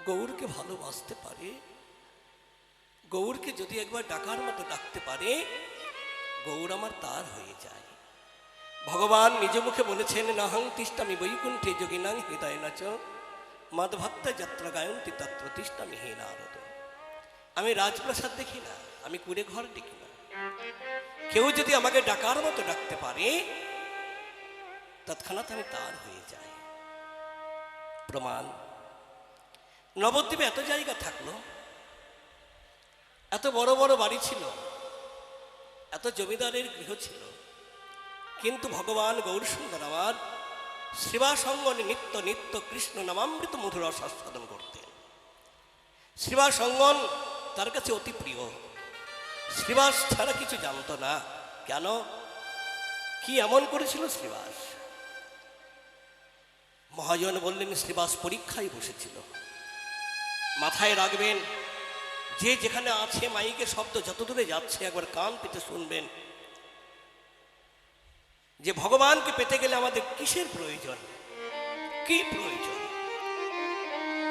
গৌরকে ভালোবাসতে পারে, গৌরকে যদি একবার ডাকার মতো ডাকতে পারে, গৌর আমার তার হয়ে যায়। ভগবান নিজ মুখে বলেছেন, নাহং তিষ্ঠামি বৈকুণ্ঠে যোগিনাং হৃদয় নাচ মাধভক্তা যাত্রা গায়ন্তি তত্র তিষ্ঠামি হে নারদ। আমি রাজপ্রাসাদ দেখি না, আমি কুড়ে ঘর দেখি না, কেউ যদি আমাকে ডাকার মতো ডাকতে পারে তৎক্ষণাৎ আমি তার হয়ে যাই। প্রমাণ, নবদ্বীপে এত জায়গা থাকলো, এত বড় বড় বাড়ি ছিল, এত জমিদারের গৃহ ছিল, কিন্তু ভগবান গৌরসুন্দর আমার শ্রীবাসঙ্গনে নিত্য নিত্য কৃষ্ণ নামামৃত মধুর আস্বাদন করতেন। শ্রীবাসঙ্গন তার কাছে অতি প্রিয়। শ্রীবাস ছাড়া কিছু জানতো না। কেন, কি এমন করেছিল শ্রীবাস? মহাজন বললেন, শ্রীবাস পরীক্ষায় বসেছিল। মাথায় রাখবেন, যে যেখানে আছে মাইকের শব্দ যত দূরে যাচ্ছে একবার কান পেতে শুনবেন, যে ভগবানকে পেতে গেলে আমাদের কিসের প্রয়োজন, কি প্রয়োজন,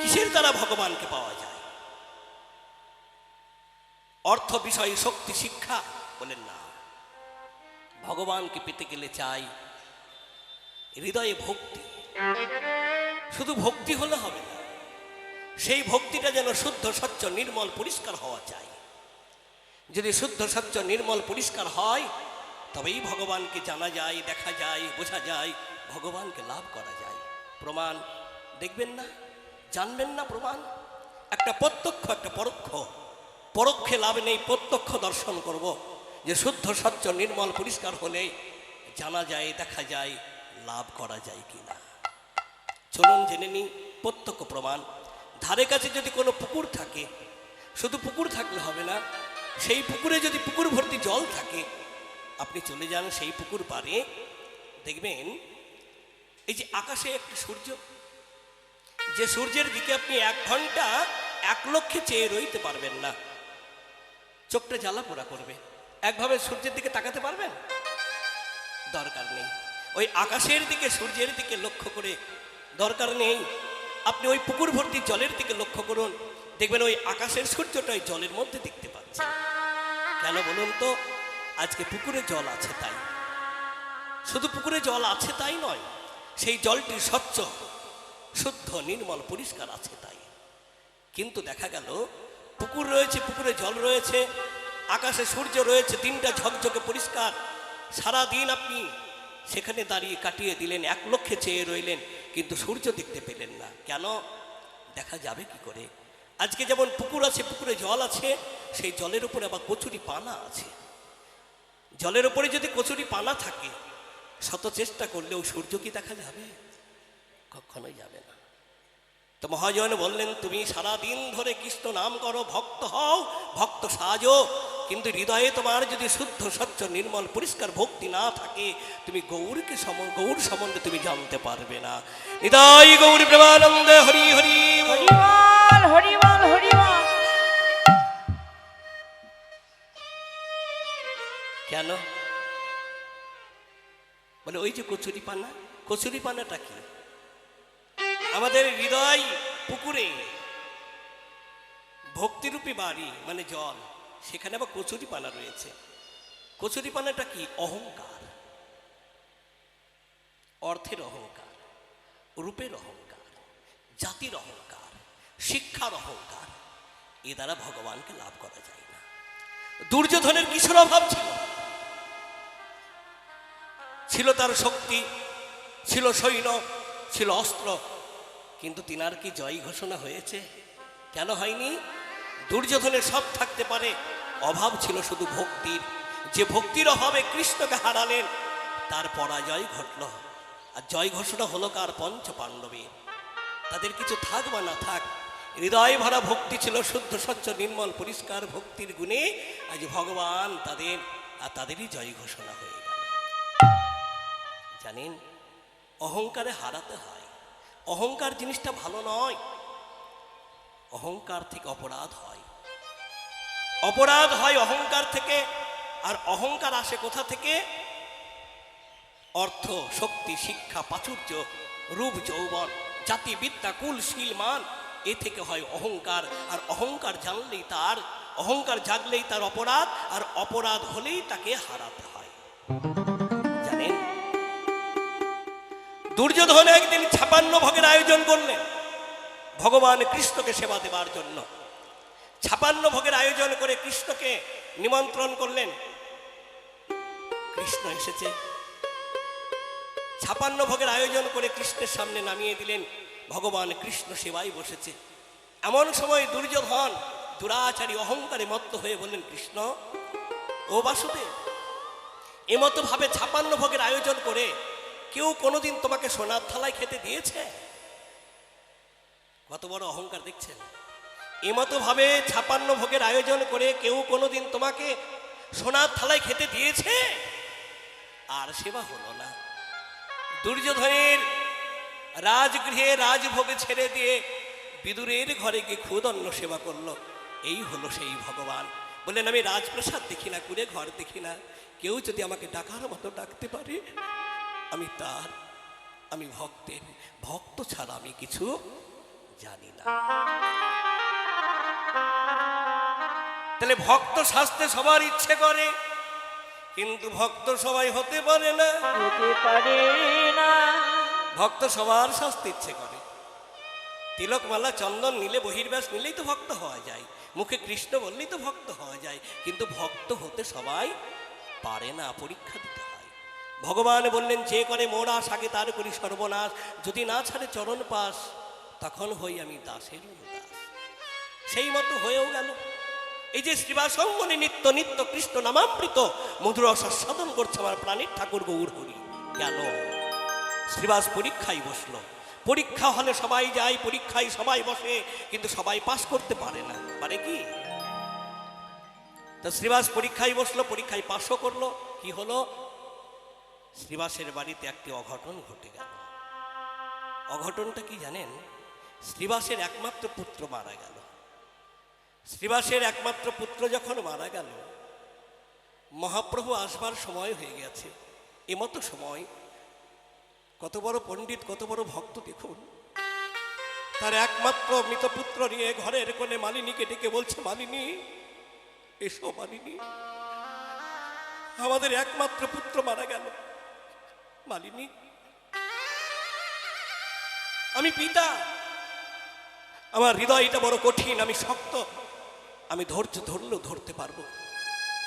কিসের দ্বারা ভগবানকে পাওয়া যায়? অর্থ, বিষয়, শক্তি, শিক্ষা? বলেন না। ভগবানকে পেতে গেলে চাই হৃদয়ে ভক্তি। শুধু ভক্তি হলে হবে না, সেই ভক্তিটা যেন শুদ্ধ স্বচ্ছ নির্মল পরিষ্কার হওয়া চাই। যদি শুদ্ধ স্বচ্ছ নির্মল পরিষ্কার হয় তবেই ভগবানকে জানা যায়, দেখা যায়, বোঝা যায়, ভগবানকে লাভ করা যায়। প্রমাণ দেখবেন না, জানবেন না? প্রমাণ একটা প্রত্যক্ষ, একটা পরোক্ষ। পরোক্ষে লাভ নেই, প্রত্যক্ষ দর্শন করব যে শুদ্ধ স্বচ্ছ নির্মল পরিষ্কার হলে জানা যায়, দেখা যায়, লাভ করা যায় কিনা। চলুন জেনে নিই প্রত্যক্ষ প্রমাণ। ধারে কাছে যদি কোনো পুকুর থাকে, শুধু পুকুর থাকলে হবে না, সেই পুকুরে যদি পুকুর ভর্তি জল থাকে, আপনি চলে যান সেই পুকুর পাড়ে, দেখবেন এই যে আকাশে একটা সূর্য, যে সূর্যের দিকে আপনি 1 ঘন্টা 1 লক্ষে চেয়ে রইতে পারবেন না, চোখটা জ্বালা পোড়া করবে। একভাবে সূর্যের দিকে তাকাতে পারবেন? দরকার নেই। ওই আকাশের দিকে, সূর্যের দিকে লক্ষ্য করে দরকার নেই, আপনি ওই পুকুর ভর্তি জলের দিকে লক্ষ্য করুন, দেখবেন ওই আকাশের সূর্যটাই জলের মধ্যে দেখতে পাচ্ছেন। কেন বলুন তো? আজকে পুকুরে জল আছে তাই। শুধু পুকুরে জল আছে তাই নয়, সেই জলটি স্বচ্ছ, শুদ্ধ, নির্মল, পরিষ্কার আছে তাই। কিন্তু দেখা গেল পুকুর রয়েছে, পুকুরে জল রয়েছে, আকাশে সূর্য রয়েছে, দিনটা ঝকঝকে পরিষ্কার, সারাদিন আপনি সেখানে দাঁড়িয়ে কাটিয়ে দিলেন, 1 লক্ষে চেয়ে রইলেন, কিন্তু সূর্য দেখতে পেলেন না। কেন? দেখা যাবে কি করে? আজকে যেমন পুকুর আছে, পুকুরে জল আছে, সেই জলের উপরে আবার কচুরি পানা আছে। জলের উপরে যদি কচুরি পানা থাকে, শত চেষ্টা করলেও সূর্য কি দেখা যাবে? কখনোই যাবে না। তো মহাজন বললেন, তুমি সারা দিন ধরে কৃষ্ণ নাম করো, ভক্ত হও, ভক্ত সাজো, কিন্তু হৃদয়ে তোমার যদি শুদ্ধ স্বচ্ছ নির্মল পরিষ্কার ভক্তি না থাকে, তুমি গৌর সম্বন্ধে তুমি জানতে পারবে না। হৃদয় গৌর প্রেমানন্দে হরি হরি হরিবল হরিবল হরিবল। কেন? বলে ওই যে কচুরি পানা। কচুরি পানাটা কি? আমাদের হৃদয় পুকুরে ভক্তিরূপী বাড়ি, মানে জল, সেখানে আবার কচুরি পানা রয়েছে। কচুরি পানাটা কি? অহংকার। অর্থের অহংকার, রূপের অহংকার, জাতির অহংকার, শিক্ষার অহংকার। এ দ্বারা ভগবানকে লাভ করা যায় না। দুর্যোধনের কিসের অভাব ছিল? ছিল তার শক্তি, ছিল সৈন্য, ছিল অস্ত্র, কিন্তু তিনার কি জয় ঘোষণা হয়েছে? কেন হয়নি? দুর্যোধনের সব থাকতে পারে, অভাব ছিল শুধু ভক্তির। যে ভক্তির অভাবে কৃষ্ণকে হারালেন, তার পরাজয় ঘটল। আর জয় ঘোষণা হলো কার? পঞ্চ পাণ্ডবের। তাদের কিছু থাক বা না থাক, হৃদয় ভরা ভক্তি ছিল, শুদ্ধ স্বচ্ছ নির্মল পরিষ্কার ভক্তির গুণে আজ ভগবান তাদের, আর তাদেরই জয় ঘোষণা হয়ে গেল। জানেন, অহংকারে হারাতে হয়। অহংকার জিনিসটা ভালো নয়। অহংকার থেকে অপরাধ হয়, অপরাধ হয় অহংকার থেকে। আর অহংকার আসে কোথা থেকে? অর্থ, শক্তি, শিক্ষা, প্রাচুর্য, রূপ, যৌবন, জাতি, বিদ্যা, কুল, শীল, মান, এ থেকে হয় অহংকার, আর অহংকার জানলেই তার অহংকার জাগলেই তার অপরাধ, আর অপরাধ হলেই তাকে হারাতে হয়। জানেন, দুর্যোধন একদিন 56 ভোগের আয়োজন করলেন ভগবান কৃষ্ণকে সেবা দেবার জন্য। 56 ভোগের আয়োজন করে কৃষ্ণকে নিমন্ত্রণ করলেন। কৃষ্ণ এসেছে, 56 ভোগের আয়োজন করে কৃষ্ণের সামনে নামিয়ে দিলেন। ভগবান কৃষ্ণ সেবায় বসেছে। এমন সময় দুর্যোধন দুরাচারী অহংকারে মত্ত হয়ে বললেন, কৃষ্ণ ও বাসুদেব, এমতো ভাবে 56 ভোগের আয়োজন করে কেউ কোনোদিন তোমাকে সোনার থালায় খেতে দিয়েছে? কত বড় অহংকার দেখছেন। এমতো ভাবে 56 ভোগের আয়োজন করে কেউ কোনোদিন তোমাকে সোনার থালায় খেতে দিয়েছে? আর সেবা হলো না। দুর্যোধনের রাজগৃহে রাজভোগে ছেড়ে দিয়ে বিদুরের ঘরে গিয়ে ক্ষুদন্ন সেবা করলো। এই হলো সেই ভগবান। বললেন, আমি রাজপ্রাসাদ দেখি না, কুড়ে ঘর দেখি না, কেউ যদি আমাকে ডাকার মতো ডাকতে পারে আমি তার, আমি ভক্তের, ভক্ত ছাড়া আমি কিছু জানি না। তাহলে ভক্ত সাজতে সবার ইচ্ছে করে, কিন্তু ভক্ত সবাই হতে পারে না। হতে পারে না। ভক্ত সবার সাজতে ইচ্ছে করে। তিলকমালা চন্দন নিলে, বহির্ব্যাস নিলেই তো ভক্ত হওয়া যায়, মুখে কৃষ্ণ বললেই তো ভক্ত হওয়া যায়, কিন্তু ভক্ত হতে সবাই পারে না, পরীক্ষা দিতে হয়। ভগবান বললেন, যে করে মোরা সাকে তার করি সর্বনাশ, যদি না ছাড়ে চরণ পাশ তখন হই আমি দাসের দাস। সেই মতো হয়েও গেল। এই যে শ্রীবাসঙ্গনে নিত্য নিত্য কৃষ্ণ নামামৃত মধুর আস্বাদন করছে আমার প্রাণীর ঠাকুর গৌর হরি। কেন? শ্রীবাস পরীক্ষায় বসলো। পরীক্ষা হলে সবাই যায়, পরীক্ষায় সবাই বসে, কিন্তু সবাই পাস করতে পারে না। পারে কি? তো শ্রীবাস পরীক্ষায় বসলো, পরীক্ষায় পাশও করলো। কি হলো? শ্রীবাসের বাড়িতে একটি অঘটন ঘটে গেল। অঘটনটা কি জানেন? শ্রীবাসের একমাত্র পুত্র মারা গেল। শ্রীবাসের একমাত্র পুত্র যখন মারা গেল, মহাপ্রভু আসবার সময় হয়ে গেছে। এমতো সময় কত বড় পণ্ডিত, কত বড় ভক্ত দেখুন, তার একমাত্র মৃত পুত্র নিয়ে ঘরের কোণে মালিনীকে ডেকে বলছে, মালিনী এসো, মালিনী আমাদের একমাত্র পুত্র মারা গেল। মালিনী, আমি পিতা, আমার হৃদয়টা বড় কঠিন, আমি শক্ত, আমি ধৈর্য ধরলেও ধরতে পারবো,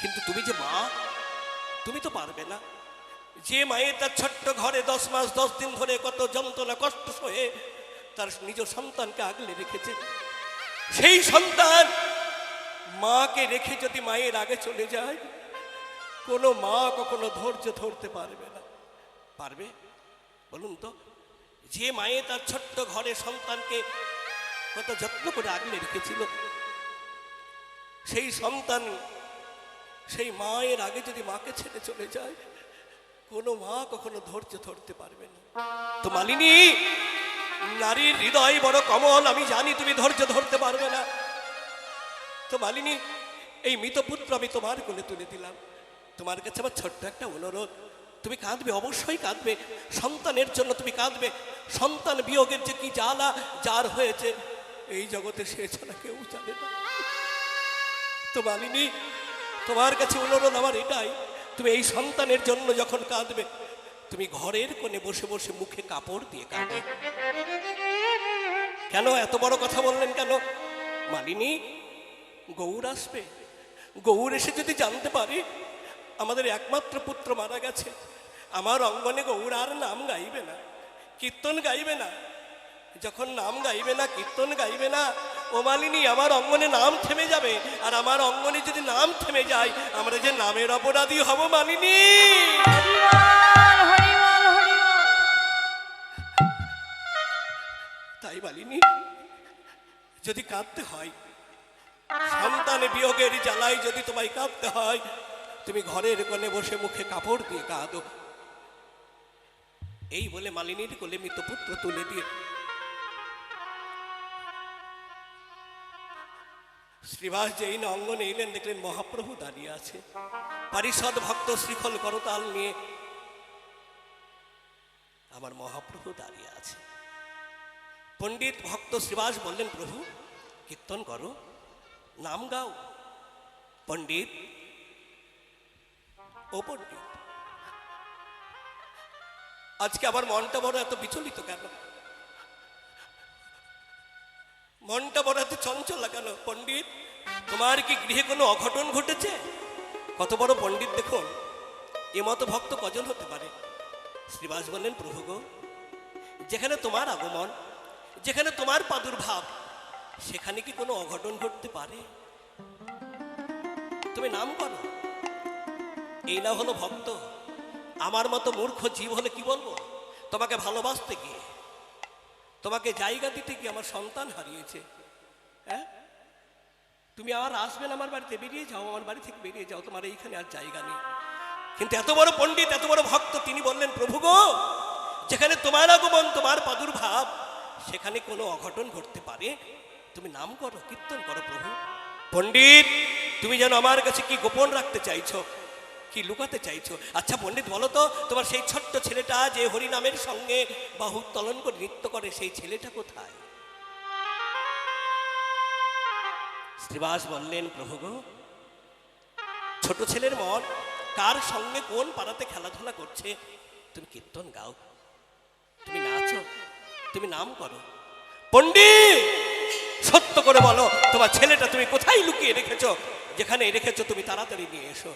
কিন্তু তুমি যে মা, তুমি তো পারবে না। যে মায়ের তার ছোট্ট ঘরে 10 মাস 10 দিন ধরে কত যন্ত্রণা কষ্ট সয়ে তার নিজ সন্তানকে আগলে রেখেছে, সেই সন্তান মাকে রেখে যদি মায়ের আগে চলে যায়, কোনো মা কখনো ধৈর্য ধরতে পারবে না। পারবে বলুন তো? যে মায়ে তার ছোট্ট ঘরে সন্তানকে কত যত্ন করে আগলে রেখেছিল, সেই সন্তান সেই মায়ের আগে যদি মাকে ছেড়ে চলে যায়, কোনো মা কখনো ধৈর্য ধরতে পারবে না। তো মালিনী, নারীর হৃদয় বড় কমল, আমি জানি তুমি ধৈর্য ধরতে পারবে না। তো মালিনী, এই মৃত পুত্র আমি তোমার কোলে তুলে দিলাম। তোমার কাছে আমার ছোট্ট একটা অনুরোধ, তুমি কাঁদবে, অবশ্যই কাঁদবে, সন্তানের জন্য তুমি কাঁদবে। সন্তান বিয়োগের যে কি জ্বালা যার হয়েছে এই জগতে সে ছাড়া কেউ জানে না। তো মালিনী, তোমার কাছে অনুরোধ আমার এটাই, তুমি এই সন্তানের জন্য যখন কাঁদবে, তুমি ঘরের কোণে বসে বসে মুখে কাপড় দিয়ে কাঁদবে। কেন এত বড় কথা বললেন কেন? মালিনী, গৌর আসবে, গৌর এসে যদি জানতে পারে আমাদের একমাত্র পুত্র মারা গেছে, আমার অঙ্গনে গৌর আর নাম গাইবে না, কীর্তন গাইবে না। যখন নাম গাইবে না, কীর্তন গাইবে না, ও মালিনী, আমার অঙ্গনে নাম থেমে যাবে। আর আমার অঙ্গনে যদি নাম থেমে যায়, আমরা যে নামের অপরাধী হব মালিনী। তাই মালিনী, যদি কাঁদতে হয়, সন্তান বিয়োগের জ্বালায় যদি তোমায় কাঁদতে হয়, তুমি ঘরের কোণে বসে মুখে কাপড় দিয়ে কাঁদো। এই বলে মালিনীর কোলে মৃত পুত্র তুলে দিয়ে শ্রীবাস যেই না অঙ্গনে এলেন, দেখলেন মহাপ্রভু দাঁড়িয়ে আছে, পারিষদ ভক্ত শ্রীফল করতাল নিয়ে আমার মহাপ্রভু দাঁড়িয়ে আছে। পণ্ডিত ভক্ত শ্রীবাস বললেন, প্রভু কীর্তন করো, নাম গাও। পণ্ডিত, ও পণ্ডিত, আজকে আমার মনটা বড় এত বিচলিত কেন? মনটা বড় এত চঞ্চল কেন? পণ্ডিত, তোমার কি গৃহে কোনো অঘটন ঘটেছে? কত বড় পণ্ডিত দেখুন, এমতো ভক্ত কজন হতে পারে? শ্রীবাস বললেন, প্রভু গো, যেখানে তোমার আগমন, যেখানে তোমার প্রাদুর্ভাব, সেখানে কি কোনো অঘটন ঘটতে পারে? তুমি নাম করো। এই না হলো ভক্ত? আমার মতো মূর্খ জীব হলে কি বলবো? তোমাকে ভালোবাসতে গিয়ে, তোমাকে জায়গা দিতে গিয়ে আমার সন্তান হারিয়েছে। হ্যাঁ, তুমি আর আসবে না আমার বাড়িতে? বেরিয়ে যাও, আমার বাড়ি থেকে বেরিয়ে যাও, তোমার এইখানে আর জায়গা নেই। কিন্তু এত বড় পণ্ডিত, এত বড় ভক্ত, তিনি বললেন, প্রভু গো, যেখানে তোমার আগমন, তোমার প্রাদুর্ভাব, সেখানে কোনো অঘটন ঘটতে পারে? তুমি নাম করো, কীর্তন করো। প্রভু, পণ্ডিত, তুমি যেন আমার কাছে কি গোপন রাখতে চাইছো, কি লুকাতে চাইছো? আচ্ছা পণ্ডিত, বলো তো, তোমার সেই ছোট্ট ছেলেটা যে হরিনামের সঙ্গে বাহু উত্তোলন করে নৃত্য করে, সেই ছেলেটা কোথায়? শ্রীবাস বললেন, প্রভু গো, ছোট ছেলের মন কার সঙ্গে কোন পাড়াতে খেলাধুলা করছে, তুমি কীর্তন গাও, তুমি নাচো, তুমি নাম করো। পণ্ডিত, সত্য করে বলো, তোমার ছেলেটা তুমি কোথায় লুকিয়ে রেখেছো? যেখানে রেখেছো তুমি তাড়াতাড়ি নিয়ে এসো।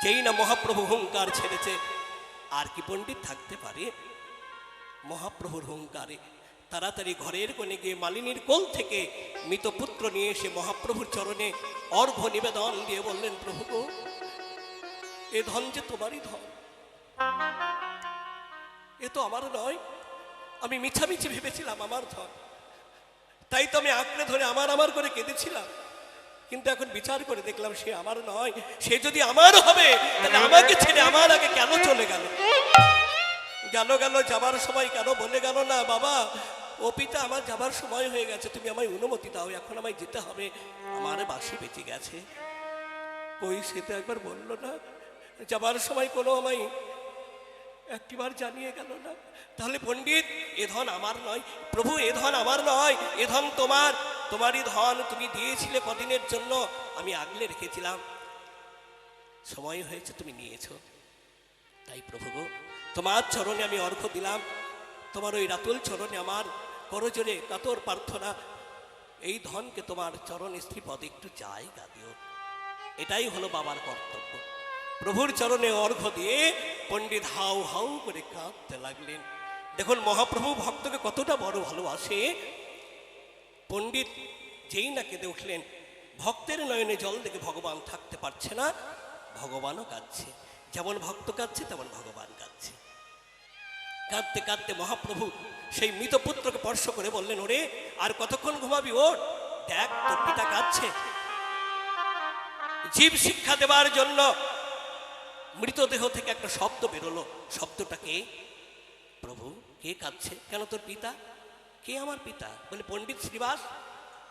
যেই না মহাপ্রভু হুঙ্কার ছেড়েছে, আর কি পণ্ডিত থাকতে পারে? মহাপ্রভুর হুঙ্কারে তাড়াতাড়ি ঘরের কোণে গিয়ে মালিনীর কোল থেকে মৃত পুত্র নিয়ে এসে মহাপ্রভুর চরণে অর্ঘ্য নিবেদন দিয়ে বললেন, প্রভু গো, এ ধন যে তোমারই ধন, এ তো আমার নয়। আমি মিছামিছি ভেবেছিলাম আমার ধন, তাই তো আমি আঁকড়ে ধরে আমার আমার করে কেঁদেছিলাম। কিন্তু এখন বিচার করে দেখলাম সে আমার নয়। সে যদি আমার হবে, তাহলে আমাকে ছেড়ে আমার আগে কেন চলে গেল? গেল যাবার সময় কেন বলে গেল না, বাবা ও পিতা, আমার যাবার সময় হয়ে গেছে, তুমি আমায় অনুমতি দাও, এখন আমায় যেতে হবে, আমার বাঁশি বেঁচে গেছে। ওই সে তো একবার বললো না, যাবার সময় কোনো আমায় একটিবার জানিয়ে গেল না। তাহলে পণ্ডিত, এ ধন আমার নয়। প্রভু, এ ধন আমার নয়, এ ধন তোমার, তোমারই ধন। তুমি দিয়েছিলে কদিনের জন্য, আমি আগলে রেখেছিলাম, সময় হয়েছে তুমি নিয়েছো। তাই প্রভু গো, তোমার চরণে আমি অর্ঘ্য দিলাম, তোমার ওই রাতুল চরণে আমার করজোরে কাতর প্রার্থনা, এই ধনকে তোমার চরণ স্ত্রীপদে একটু জায়গা দিও। এটাই হলো বাবার কর্তব্য। প্রভুর চরণে অর্ঘ্য দিয়ে পণ্ডিত হাউ হাউ করে কাঁদতে লাগলেন। দেখুন মহাপ্রভু ভক্তকে কতটা বড় ভালোবাসে। পণ্ডিত যেই না কেঁদে উঠলেন, ভক্তের নয়নে জল দেখে ভগবান থাকতে পারছে না, ভগবানও কাঁদছে। যেমন ভক্ত কাঁদছে, তেমন ভগবান কাঁদছে। কাঁদতে কাঁদতে মহাপ্রভু সেই মৃত পুত্রকে স্পর্শ করে বললেন, ওরে আর কতক্ষণ ঘুমাবি, ওঠ, দেখ তোর পিতা কাঁদছে। জীব শিক্ষা দেবার জন্য মৃতদেহ থেকে একটা শব্দ বেরোলো। শব্দটা কে? প্রভু, কে কাঁদছে? কেন? তোর পিতা। কে আমার পিতা? বলে পণ্ডিত শ্রীবাস।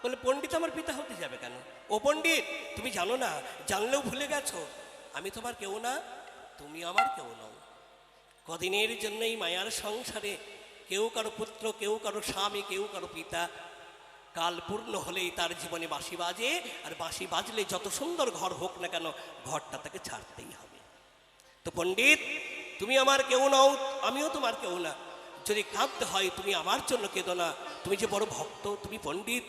বলে পণ্ডিত আমার পিতা হতে যাবে কেন? ও পণ্ডিত, তুমি জানো না, জানলেও ভুলে গেছো, আমি তোমার কেউ না, তুমি আমার কেউ নও। কদিনের জন্য এই মায়ার সংসারে কেউ কারো পুত্র, কেউ কারো স্বামী, কেউ কারো পিতা। কাল পূর্ণ হলেই তার জীবনে বাঁশি বাজে, আর বাঁশি বাজলে যত সুন্দর ঘর হোক না কেন, ঘরটা তাকে ছাড়তেই হবে। তো পণ্ডিত, তুমি আমার কেউ নও, আমিও তোমার কেউ না। যদি কাঁদতে হয় তুমি আমার জন্য কেঁদো না, তুমি যে বড় ভক্ত, তুমি পণ্ডিত।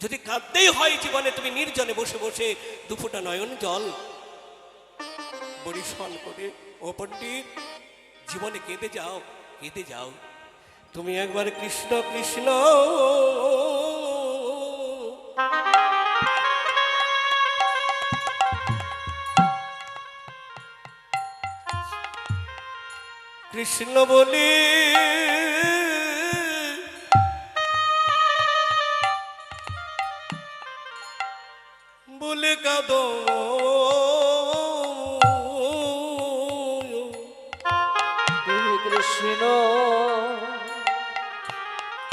যদি কাঁদতেই হয় জীবনে, তুমি নির্জনে বসে বসে দুফোঁটা নয়ন জল বরিশন করে, ও পণ্ডিত, জীবনে কেঁদে যাও, কেঁদে যাও। তুমি একবার কৃষ্ণ কৃষ্ণ কৃষ্ণ বলি বলে কাঁদো, তুমি কৃষ্ণ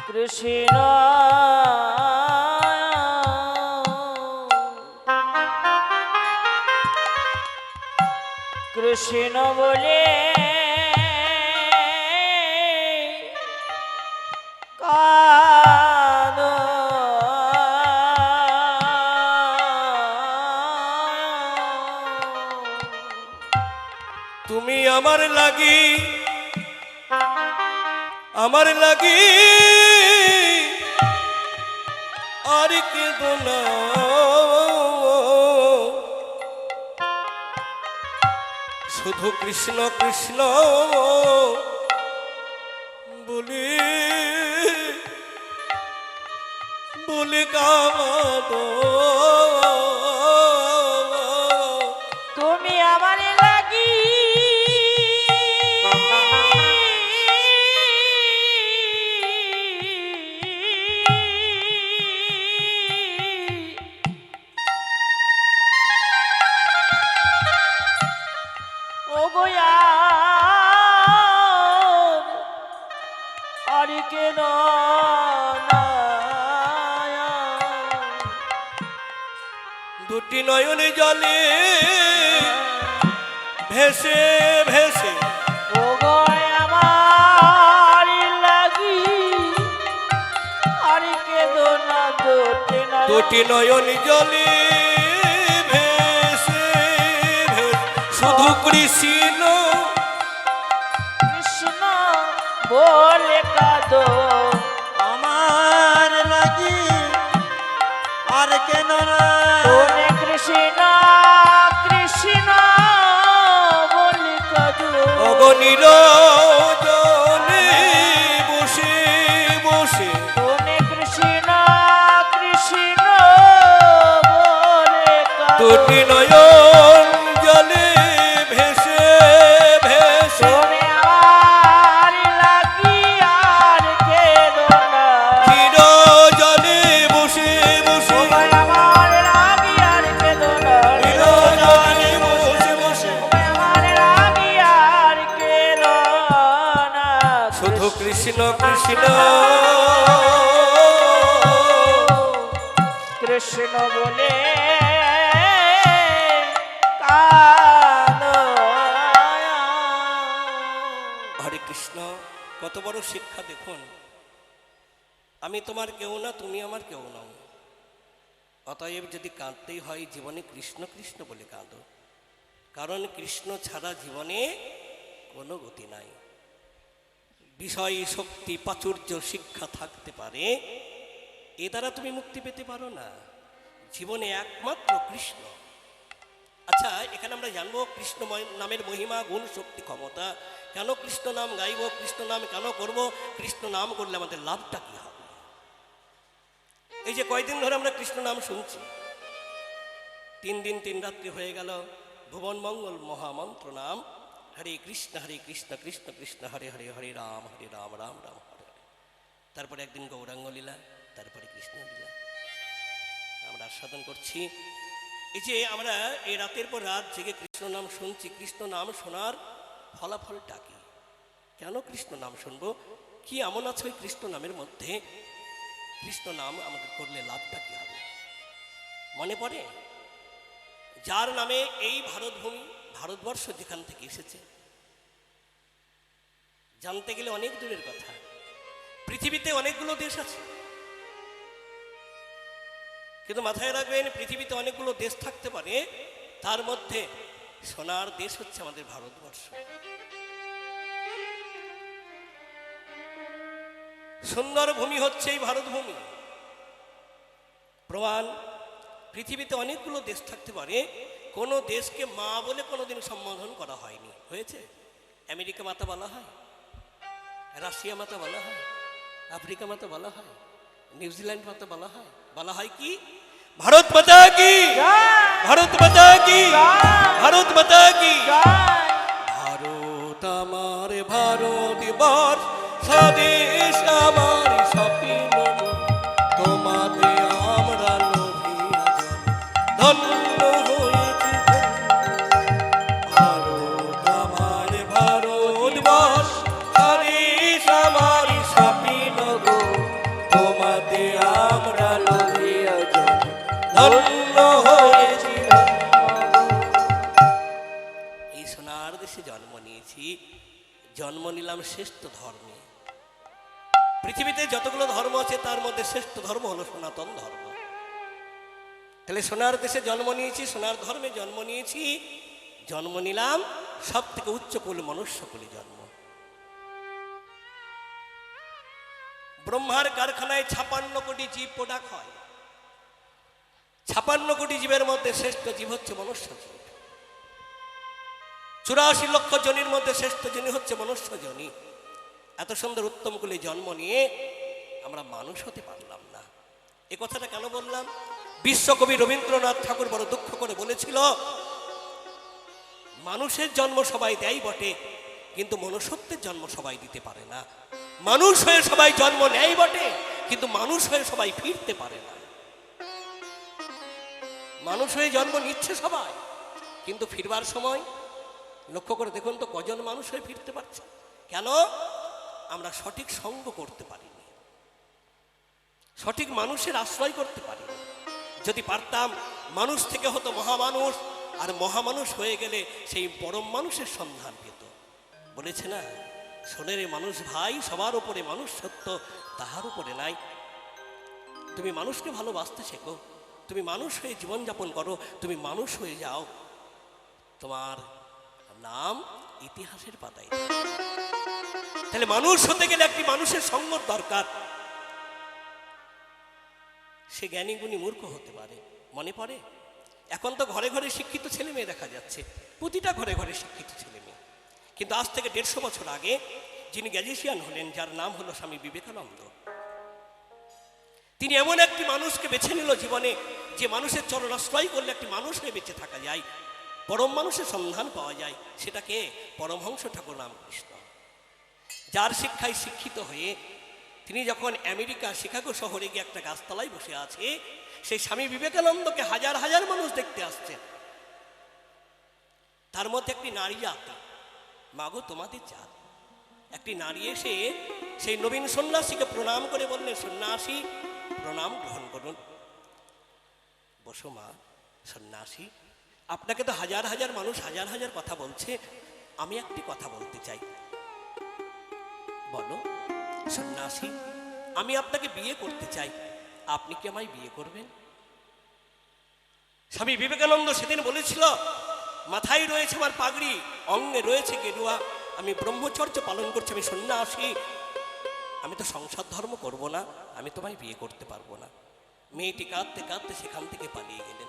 কৃষ্ণ কৃষ্ণ বলে কা আমার লাগি আর কেঁদো না, শুধু কৃষ্ণ কৃষ্ণ বলে বলে কাঁদো। তুমি আমার লাগি ও গোয়া আর কেন দুটি নয়নে জলে ভেসে ভেসে, ও গোয়া আমার লাগি আর কেন না দুটি নয়ন জলে ভেসে ভেসে, শুধু কৃষ্ণ কৃষ্ণ বলে কাঁদো। আমার লাগি আর কেন না, তুমি কৃষ্ণ কৃষ্ণ বলে কাঁদো। অগণির জলে বসে বসে, তুমি কৃষ্ণ কৃষ্ণ বলে কাঁদো। দুটি নয়ন জলে ভেসে ভেসে, তুমি আমার লাগি আর কেঁদো না। চির জলে বসে বসে, তুমি আমার লাগি আর কেঁদো না। চির জলে বসে বসে, তুমি আমার লাগি আর কেঁদো না। শুধু কৃষ্ণ কৃষ্ণ কৃষ্ণ বলে কাঁদো। হরে কৃষ্ণ। কত বড় শিক্ষা দেখুন, আমি তোমার কেউ না, তুমি আমার কেউ নাও, অতএব যদি কাঁদতেই হয় জীবনে কৃষ্ণ কৃষ্ণ বলে কাঁদো, কারণ কৃষ্ণ ছাড়া জীবনে কোনো গতি নাই। বিষয় শক্তি প্রাচুর্য শিক্ষা থাকতে পারে, এ দ্বারা তুমি মুক্তি পেতে পারো না। জীবনে একমাত্র কৃষ্ণ। আচ্ছা, এখানে আমরা জানবো কৃষ্ণ নামের মহিমা, গুণ, শক্তি, ক্ষমতা। কেন কৃষ্ণ নাম গাইব, কৃষ্ণ নাম কেন করব, কৃষ্ণ নাম করলে আমাদের লাভটা কি হবে। এই যে কয়দিন ধরে আমরা কৃষ্ণ নাম শুনছি, 3 দিন 3 রাত্রি হয়ে গেল ভুবন মঙ্গল মহামন্ত্র নাম হরে কৃষ্ণ কৃষ্ণ কৃষ্ণ হরে হরে, হরে রাম রাম রাম হরে হরে। তারপরে একদিন গৌরাঙ্গ লীলা, তারপরে কৃষ্ণ লীলা আমরা আস্বাদন করছি। এই যে আমরা এই রাতের পর রাত জেগে কৃষ্ণ নাম শুনছি, কৃষ্ণ নাম শোনার ফলাফলটা কি? কেন কৃষ্ণ নাম শুনবো? কি এমন আছে ওই কৃষ্ণ নামের মধ্যে? কৃষ্ণ নাম আমাদের করলে লাভটা কি হবে? মনে পড়ে যার নামে এই ভারতভূমি, ভারতবর্ষ যেখান থেকে এসেছে, জানতে গেলে অনেক দূরের কথা। পৃথিবীতে অনেকগুলো দেশ আছে, কিন্তু মাথায় রাখবেন পৃথিবীতে অনেকগুলো দেশ থাকতে পারে, তার মধ্যে সোনার দেশ হচ্ছে আমাদের ভারতবর্ষ। সুন্দর ভূমি হচ্ছে এই ভারতভূমি। প্রমাণ, পৃথিবীতে অনেকগুলো দেশ থাকতে পারে, কোনো দেশকে মা বলে কোনোদিন সম্বোধন করা হয়নি। হয়েছে? আমেরিকা মাতা বলা হয়, রাশিয়া মাতা বলা হয়, আফ্রিকা মাতা বলা হয়, নিউজিল্যান্ড মাতা বলা হয়। বলা হয় কি? ভারত মাতা কি, ভারত মাতা কি, ভারত মাতা কি। ভারত আমার ভারত বর্ষ, স্বদেশ আমার স্বপ্ন, তোমাতে আমরা লোভিয়া ধন্য হয়েছি। ভারত আমার ভারত বর্ষ, স্বদেশ আমার স্বপ্ন গো, তোমাতে আমরা লোভিয়া ধন্য হয়েছি। এই সোনার দেশে জন্ম নিয়েছি, জন্ম নিলাম শ্রেষ্ঠ ধর্মে। পৃথিবীতে যতগুলো ধর্ম আছে তার মধ্যে শ্রেষ্ঠ ধর্ম হলো সনাতন ধর্ম। তাহলে সোনার দেশে জন্ম নিয়েছি, সোনার ধর্মে জন্ম নিয়েছি, জন্ম নিলাম সব থেকে উচ্চ কুল মনুষ্য কুলে জন্ম। ব্রহ্মার কারখানায় 56 কোটি জীব প্রোডাক্ট হয়। 56 কোটি জীবের মধ্যে শ্রেষ্ঠ জীব হচ্ছে মনুষ্য জীব। 84 লক্ষ জনির মধ্যে শ্রেষ্ঠ জনি হচ্ছে মনুষ্য জনি। এত সুন্দর উত্তম কুলে জন্ম নিয়ে আমরা মানুষ হতে পারলাম না। এ কথাটা কেন বললাম? বিশ্বকবি রবীন্দ্রনাথ ঠাকুর বড় দুঃখ করে বলেছিল, মানুষের জন্ম সবাই দেয় বটে, কিন্তু মনুষ্যত্বের জন্ম সবাই দিতে পারে না। মানুষ হয়ে সবাই জন্ম নেয় বটে, কিন্তু মানুষ হয়ে সবাই ফিরতে পারে না। মানুষ হয়ে জন্ম নিচ্ছে সবাই, কিন্তু ফিরবার সময় লক্ষ্য করে দেখুন তো কজন মানুষ হয়ে ফিরতে পারছে। কেন? আমরা সঠিক সঙ্গ করতে পারিনি, সঠিক মানুষের আশ্রয় করতে পারিনি। যদি পারতাম, মানুষ থেকে হতো মহামানুষ, আর মহামানুষ হয়ে গেলে সেই পরম মানুষের সন্ধান পেত। বলেছে না, শোনে রে মানুষ ভাই, সবার উপরে মানুষ সত্য, তাহার উপরে নাই। তুমি মানুষকে ভালোবাসতে শেখো, তুমি মানুষ হয়ে জীবনযাপন করো, তুমি মানুষ হয়ে যাও, তোমার নাম ইতিহাসের পাতায়। তাহলে মানুষ হতে গেলে একটি মানুষের সঙ্গ দরকার। সে জ্ঞানী গুণী মূর্খ হতে পারে। মনে পড়ে, এখন তো ঘরে ঘরে শিক্ষিত ছেলে মেয়ে দেখা যাচ্ছে, প্রতিটা ঘরে ঘরে শিক্ষিত ছেলে মেয়ে। কিন্তু আজ থেকে 150 বছর আগে যিনি গ্র্যাজুয়েশন হলেন, যার নাম হলো স্বামী বিবেকানন্দ, তিনি এমন একটি মানুষকে বেছে নিল জীবনে, যে মানুষের চরণ আশ্রয় করলে একটি মানুষ হয়ে বেঁচে থাকা যায়, পরম মানুষের সন্ধান পাওয়া যায়। সেটাকে পরমহংস ঠাকুর রামকৃষ্ণ। যার শিক্ষায় শিক্ষিত হয়ে তিনি যখন আমেরিকা শিকাগো শহরে গিয়ে একটা গাছতলায় বসে আছে, সেই স্বামী বিবেকানন্দকে হাজার হাজার মানুষ দেখতে আসছে। তার মধ্যে একটি নারী জাতি, মাগো তোমাদের জাত, একটি নারী এসে সেই নবীন সন্ন্যাসীকে প্রণাম করে বললেন, সন্ন্যাসী প্রণাম গ্রহণ করুন। বসো মা। সন্ন্যাসী, আপনাকে তো হাজার হাজার মানুষ হাজার হাজার কথা বলছে, আমি একটি কথা বলতে চাই। বলো। সন্ন্যাসী, আমি আপনাকে বিয়ে করতে চাই, আপনি কি আমায় বিয়ে করবেন? স্বামী বিবেকানন্দ সেদিন বলেছিল, মাথায় রয়েছে আমার পাগড়ি, অঙ্গে রয়েছে গেরুয়া, আমি ব্রহ্মচর্য পালন করছি, আমি সন্ন্যাসী, আমি তো সংসার ধর্ম করব না, আমি তোমায় বিয়ে করতে পারবো না। মেয়েটি কাঁদতে কাঁদতে সেখান থেকে পালিয়ে গেলেন।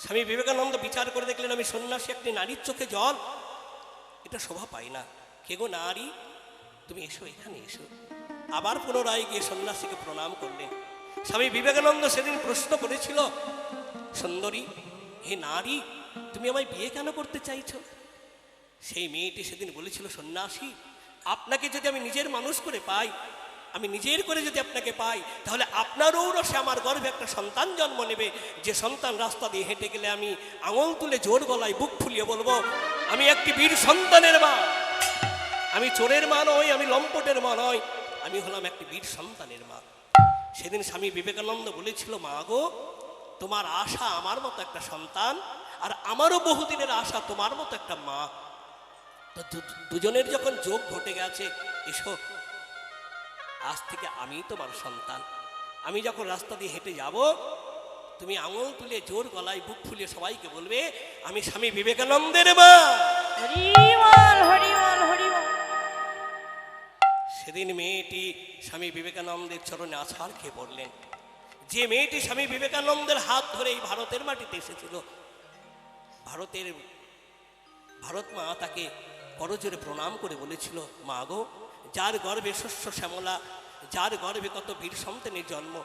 স্বামী বিবেকানন্দ বিচার করে দেখলেন, আমি সন্ন্যাসী, একটি নারীর চোখে জল, এটা শোভা পাই না। কে গো নারী, তুমি এসো, এখানে এসো। আবার পুনরায় গিয়ে সন্ন্যাসীকে প্রণাম করলেন। স্বামী বিবেকানন্দ সেদিন প্রশ্ন করেছিল, সুন্দরী, হে নারী, তুমি আমায় বিয়ে কেন করতে চাইছো? সেই মেয়েটি সেদিন বলেছিল, সন্ন্যাসী, আপনাকে যদি আমি নিজের মানুষ করে পাই, আমি নিজের করে যদি আপনাকে পাই, তাহলে আপনারও রসে আমার গর্ভে একটা সন্তান জন্ম নেবে, যে সন্তান রাস্তা দিয়ে হেঁটে গেলে আমি আঙুল তুলে জোর গলায় বুক ফুলিয়ে বলবো, আমি একটি বীর সন্তানের মা। আমি চোরের মা নই, আমি লম্পটের মা নই, আমি হলাম একটি বীর সন্তানের মা। সেদিন স্বামী বিবেকানন্দ বলেছিল, মা গো, তোমার আশা আমার মতো একটা সন্তান, আর আমারও বহুদিনের আশা তোমার মতো একটা মা। তো দুজনের যখন যোগ ঘটে গেছে, এসো, আজ থেকে আমি তোমার সন্তান। আমি যখন রাস্তা দিয়ে হেঁটে যাব, তুমি আঙুল তুলে জোর গলায় বুক ফুলিয়ে সবাইকে বলবে, আমি স্বামী বিবেকানন্দের মা। হরিবল হরিবল হরিবল। সেদিন মেয়েটি স্বামী বিবেকানন্দের চরণে আছাড় খেয়ে পড়লেন। যে মেয়েটি স্বামী বিবেকানন্দের হাত ধরে এই ভারতের মাটিতে এসেছিল, ভারত মা তাকে করজোরে প্রণাম করে বলেছিল, মা গো, যার গর্ভে শস্য শ্যামলা, যার গর্ভে কত বীর সন্তানের জন্ম,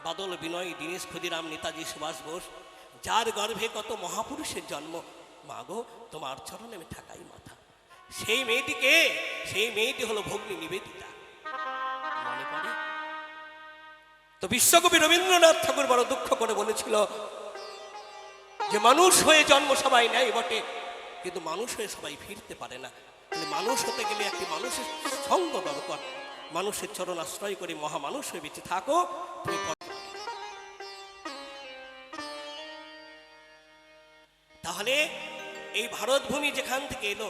বাদল বিনয়, দীনেশ ক্ষুদিরাম, নেতাজি সুভাষ বোস, যার গর্ভে কত মহাপুরুষের জন্ম, মা গো, তোমার চরণে আমি ঠাকাই মাথা। সেই মেয়েটিকে, সেই মেয়েটি হলো ভগ্নী নিবেদিতা। মনে পড়ে? তো বিশ্বকবি রবীন্দ্রনাথ ঠাকুর বড় দুঃখ করে বলেছিল, যে মানুষ হয়ে জন্ম সবাই নেয় বটে, কিন্তু মানুষ হয়ে সবাই ফিরতে পারে না। মানুষ হতে গেলে একটি মানুষের সঙ্গ দরকার। মানুষের চরণ আশ্রয় করে মহামানুষ হয়ে বেঁচে থাকো, তুমি। তাহলে এই ভারতভূমি যেখান থেকে এলো,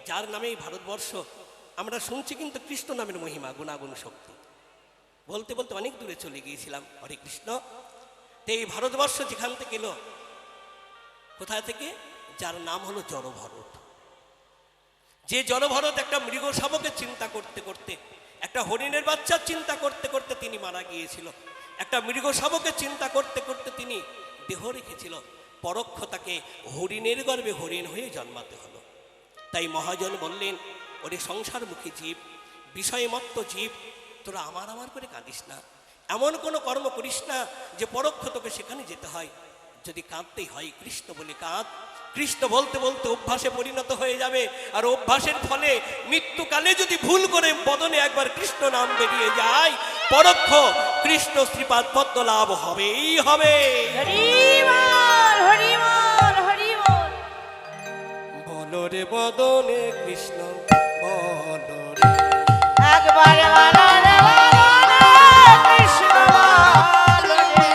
যার নামে এই ভারতবর্ষ, আমরা শুনছি কিন্তু কৃষ্ণ নামের মহিমা, গুণাগুণ শক্তি। বলতে বলতে অনেক দূরে চলে গিয়েছিলাম। হরে কৃষ্ণ। তো এই ভারতবর্ষ যেখান থেকে এলো, কোথায় থেকে? যার নাম হলো জড়ভরত। যে জড়ভরত একটা মৃগ শাবকের চিন্তা করতে করতে, একটা হরিণের বাচ্চার চিন্তা করতে করতে তিনি মারা গিয়েছিল। একটা মৃগ শাবকের চিন্তা করতে করতে তিনি দেহ রেখেছিল। পরোক্ষ তাকে হরিণের গর্ভে হরিণ হয়ে জন্মাতে হলো। তাই মহাজন বললেন, ওরে সংসারমুখী জীব, বিষয়মত্ত জীব, তোরা আমার আমার করে কাঁদিস না। এমন কোনো কর্ম করিস না যে পরোক্ষ তোকে সেখানে যেতে হয়। যদি কাঁদতেই হয় কৃষ্ণ বলে কাঁদ। কৃষ্ণ বলতে বলতে অভ্যাসে পরিণত হয়ে যাবে। আর অভ্যাসের ফলে মৃত্যুকালে যদি ভুল করে বদনে একবার কৃষ্ণ নাম বেরিয়ে যায়, পরোক্ষ কৃষ্ণ শ্রীপাদ পদ্ম লাভ হবেই হবে। হরি বল, হরি বল, হরি বল। বলো রে বদনে কৃষ্ণ বলো রে, একবার বলো রে বদনে কৃষ্ণ বলো রে।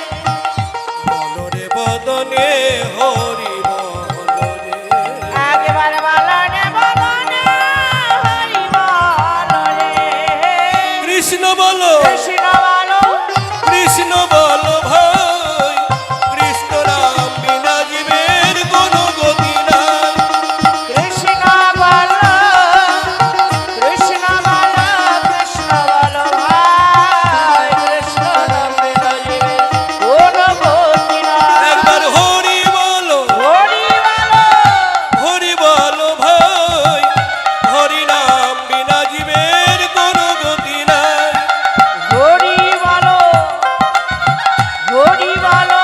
বলো রে বদনে হরি বলো রে, একবার বলো রে বদনে হরি বলো রে। কৃষ্ণ বলো, কৃষ্ণ বলো, কৃষ্ণ বলো ভাই, কৃষ্ণ নাম বিনা জীবের কোনো গতি নাই। কৃষ্ণ বলো, কৃষ্ণ বলো, কৃষ্ণ বলো ভাই, কৃষ্ণ নাম বিনা জীবের কোনো গতি নাই। একবার হরি বলো, হরি বলো, হরি বলো ভাই, হরি নাম বিনা জীবের কোনো গতি নাই। হরি বলো, হরি বলো,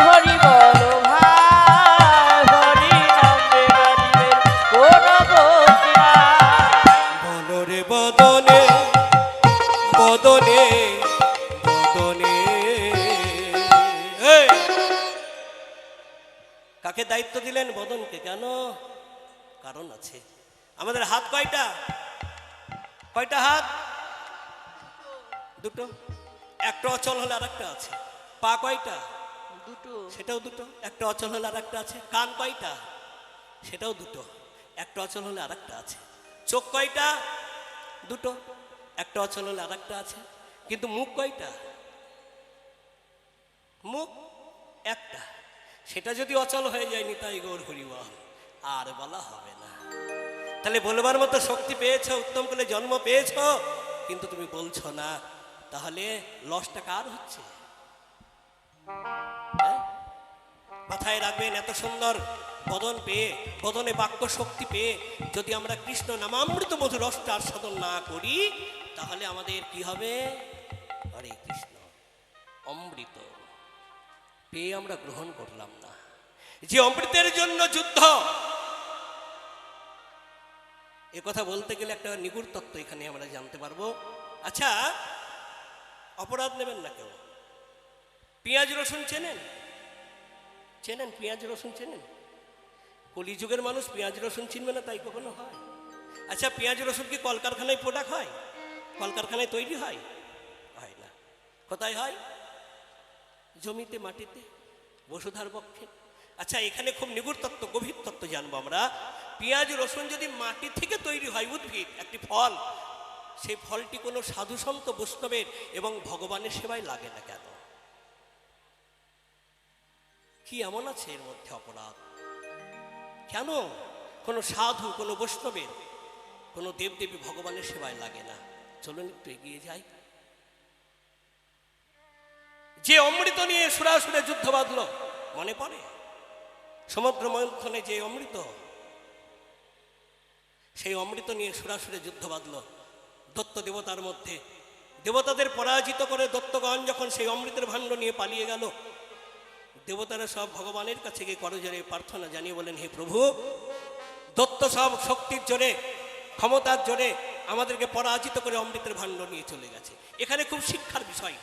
হরি বলো ভাই, হরি নাম বিনা জীবের কোনো গতি নাই। বলো রে বদনে, বদনে, বদনে। এই! কাকে দায়িত্ব দিলেন? বদনকে। কেন? কারণ আছে। আমাদের হাত কয়টা? কয়টা হাত? দুটো। একটা অচল হলে আর একটা আছে। পা কয়টা? দুটো। সেটাও দুটো। একটা অচল হলে আর একটা আছে। কান কয়টা? সেটাও দুটো। একটা অচল হলে আর একটা আছে। চোখ কয়টা? দুটো। একটা অচল হলে আর একটা আছে। কিন্তু মুখ কয়টা? মুখ একটা। সেটা যদি অচল হয়ে যায়, নিতাই গৌর হরিবল, আর বলা হবে না। তাহলে বলবার মতো শক্তি পেয়েছো, উত্তম করে জন্ম পেয়েছো, কিন্তু তুমি বলছো না। তাহলে লসটা কার হচ্ছে? হ্যাঁ? মাথায় রাখবেন, এত সুন্দর বদন পেয়ে, বদনে বাক্য শক্তি পেয়ে যদি আমরা কৃষ্ণ নামামৃত মধুর রসটা আস্বাদন না করি, তাহলে আমাদের কি হবে? হরে কৃষ্ণ অমৃত পেয়ে আমরা গ্রহণ করলাম না। যে অমৃতের জন্য যুদ্ধ, এ কথা বলতে গেলে একটা নিগুড় তত্ত্ব এখানে আমরা জানতে পারবো। আচ্ছা, অপরাধ নেবেন না কেউ। পেঁয়াজ রসুন চেনেন? চেনেন? পেঁয়াজ রসুন চেনেন? কলিযুগের মানুষ পেঁয়াজ রসুন চিনবে না তাই কখনো হয়? আচ্ছা, পেঁয়াজ রসুন কি কলকারখানায় প্রোডাক্ট হয়? কলকারখানায় তৈরি হয়? হয় না। কোথায় হয়? জমিতে, মাটিতে, বসুধার পক্ষে। আচ্ছা, এখানে খুব নিগুড় তত্ত্ব, গভীর তত্ত্ব জানবো আমরা। পেঁয়াজ রসুন যদি মাটি থেকে তৈরি হয়, উদ্ভিদ, একটি ফল, সেই ফলটি কোনো সাধু সন্ত বৈষ্ণবের এবং ভগবানের সেবায় লাগে না কেন? কি এমন আছে এর মধ্যে অপরাধ? কেন কোনো সাধু, কোনো বৈষ্ণবের, কোনো দেবদেবী ভগবানের সেবায় লাগে না? চলুন একটু এগিয়ে যাই। যে অমৃত নিয়ে সুরাসুরে যুদ্ধ বাঁধল, মনে পড়ে? সমুদ্র মন্থনে যে অমৃত, সেই অমৃত নিয়ে সুরাসুরে যুদ্ধ বাঁধল দত্ত দেবতার মধ্যে। দেবতাদের পরাজিত করে দত্তগণ যখন সেই অমৃতের ভাণ্ড নিয়ে পালিয়ে গেল, দেবতারা সব ভগবানের কাছে গিয়ে করজোরে প্রার্থনা জানিয়ে বলেন, হে প্রভু, দত্ত সব শক্তির জোরে, ক্ষমতার জোরে আমাদেরকে পরাজিত করে অমৃতের ভাণ্ড নিয়ে চলে গেছে। এখানে খুব শিক্ষার বিষয়,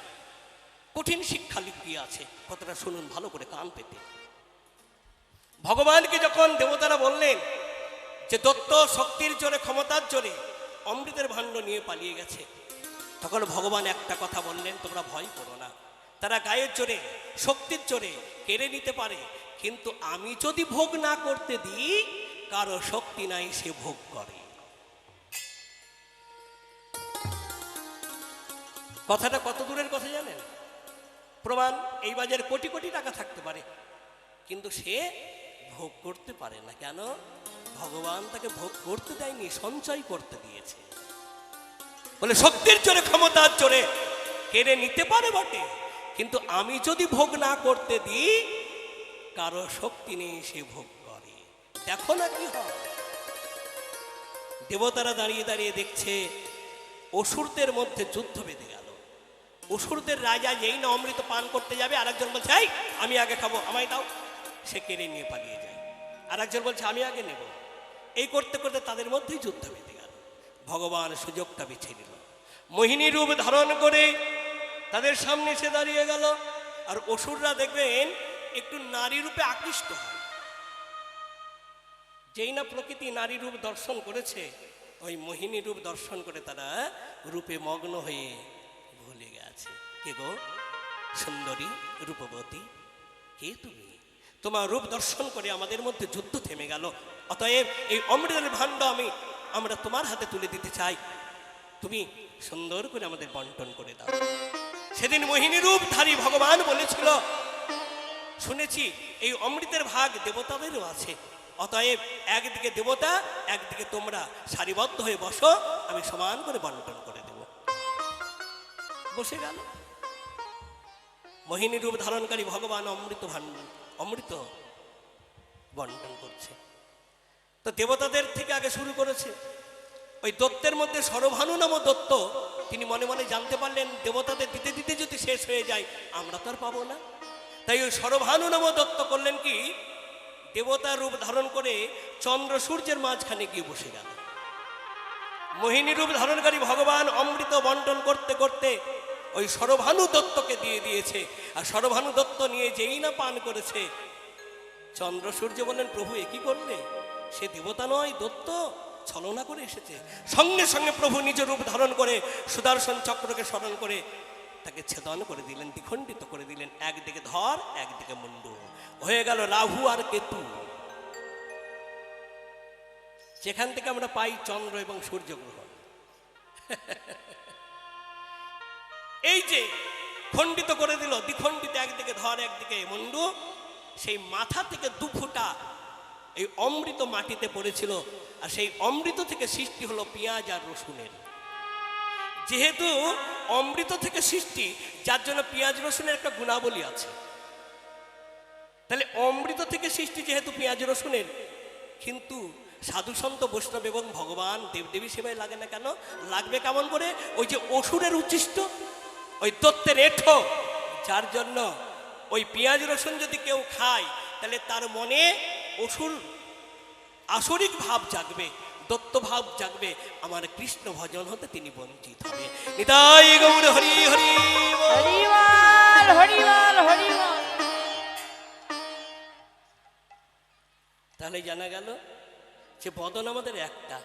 কঠিন শিক্ষা লুকিয়ে আছে। কথাটা শুনুন ভালো করে কান পেতে। ভগবানকে যখন দেবতারা বললেন যে দত্ত শক্তির জোরে, ক্ষমতার জোরে অমৃতের ভাণ্ড নিয়ে পালিয়ে গেছে, তখন ভগবান একটা কথা বললেন, তোমরা ভয় করো না। তারা গায়ের জোরে, শক্তির জোরে কেড়ে নিতে পারে, কিন্তু আমি যদি ভোগ না করতে দিই, কারো শক্তি নাই, সে ভোগ করে। কথাটা কত দূরের কথা জানেন? প্রমাণ, এই বাজারে কোটি কোটি টাকা থাকতে পারে, কিন্তু সে ভোগ করতে পারে না। কেন? ভগবান তাকে ভোগ করতে দেয়নি, সঞ্চয় করতে দিয়েছে। বলে শক্তির জোরে, ক্ষমতার জোরে কেড়ে নিতে পারে বটে, কিন্তু আমি যদি ভোগ না করতে দিই, কারো শক্তি নেই সে ভোগ করে। দেখো না কি হয়। দেবতারা দাঁড়িয়ে দাঁড়িয়ে দেখছে অসুরদের মধ্যে যুদ্ধ বেঁধে গেল। অসুরদের রাজা যেই না অমৃত পান করতে যাবে, আরেকজন বলছে এই আমি আগে খাবো, আমায় দাও। সে কেড়ে নিয়ে পালিয়ে যায়। আরেকজন বলছে আমি আগে নেব। এই করতে করতে তাদের মধ্যেই যুদ্ধ বেঁধে গেল। ভগবান সুযোগটা বেছে নিল, মোহিনী রূপ ধারণ করে তাদের সামনে এসে দাঁড়িয়ে গেল। আর অসুররা দেখবেন একটু নারী রূপে আকৃষ্ট হয়। যেই না প্রকৃতি নারী রূপ দর্শন করেছে, ওই মোহিনী রূপ দর্শন করে তারা রূপে মগ্ন হয়ে ভুলে গেছে। কে গো সুন্দরী রূপবতী, কে তুমি? তোমার রূপ দর্শন করে আমাদের মধ্যে যুদ্ধ থেমে গেল। অতএব এই অমৃতের ভাণ্ড আমরা তোমার হাতে তুলে দিতে চাই। তুমি সুন্দর করে আমাদের বন্টন করে দাও। সেদিন মোহিনী রূপধারী ভগবান বলেছিল, শুনেছি এই অমৃতের ভাগ দেবতাদেরও আছে। অতএব একদিকে দেবতা, একদিকে তোমরা সারিবদ্ধ হয়ে বসো, আমি সমান করে বন্টন করে দেব। বসে গেল। মোহিনী রূপ ধারণকারী ভগবান অমৃত বন্টন করছে। তো দেবতাদের থেকে আগে শুরু করেছে। ওই দত্তের মধ্যে সরভানু নাম দত্ত, তিনি মনে মনে জানতে পারলেন দেবতাদের দিতে দিতে যদি শেষ হয়ে যায় আমরা তো আর পাবো না। তাই ওই সরভানু নাম দত্ত করলেন কি, দেবতার রূপ ধারণ করে চন্দ্র সূর্যের মাঝখানে গিয়ে বসে গেল। মোহিনী রূপ ধারণকারী ভগবান অমৃত বন্টন করতে করতে ওই সরভানু দত্তকে দিয়ে দিয়েছে। আর সরভানু দত্ত নিয়ে যেই না পান করেছে, চন্দ্র সূর্য বললেন প্রভু এ কি করলে? সে দেবতা নয়, দত্ত ছলনা করে এসেছে। সঙ্গে সঙ্গে প্রভু নিজ রূপ ধারণ করে সুদর্শন চক্রকে স্মরণ করে তাকে ছেদন করে দিলেন, দ্বিখণ্ডিত করে দিলেন। একদিকে ধর, একদিকে মুন্ডু, হয়ে গেল রাহু আর কেতু। যেখান থেকে আমরা পাই চন্দ্র এবং সূর্য গ্রহণ। এই যে খণ্ডিত করে দিল, দ্বিখণ্ডিত, একদিকে ধর একদিকে মুন্ডু, সেই মাথা থেকে 2 ফুটা এই অমৃত মাটিতে পড়েছিল। আর সেই অমৃত থেকে সৃষ্টি হলো পেঁয়াজ আর রসুনের। যেহেতু অমৃত থেকে সৃষ্টি, যার জন্য পেঁয়াজ রসুনের একটা গুণাবলী আছে। তাহলে অমৃত থেকে সৃষ্টি যেহেতু পেঁয়াজ রসুনের, কিন্তু সাধু সন্ত বৈষ্ণব এবং ভগবান দেবদেবী সেবায় লাগে না কেন? লাগবে কেমন করে? ওই যে অসুরের উচ্ছিষ্ট, ওই দত্তের এঠো, যার জন্য ওই পেঁয়াজ রসুন যদি কেউ খায় তাহলে তার মনে অসুর আসরিক ভাব জাগবে, দত্ত ভাব জাগবে, আমার কৃষ্ণ ভজন হতে তিনি বঞ্চিত হবে। নিতাই গৌর হরি হরি হরিবল হরিবল হরিবল। তাহলে জানা গেল যে বদন আমাদের একটা।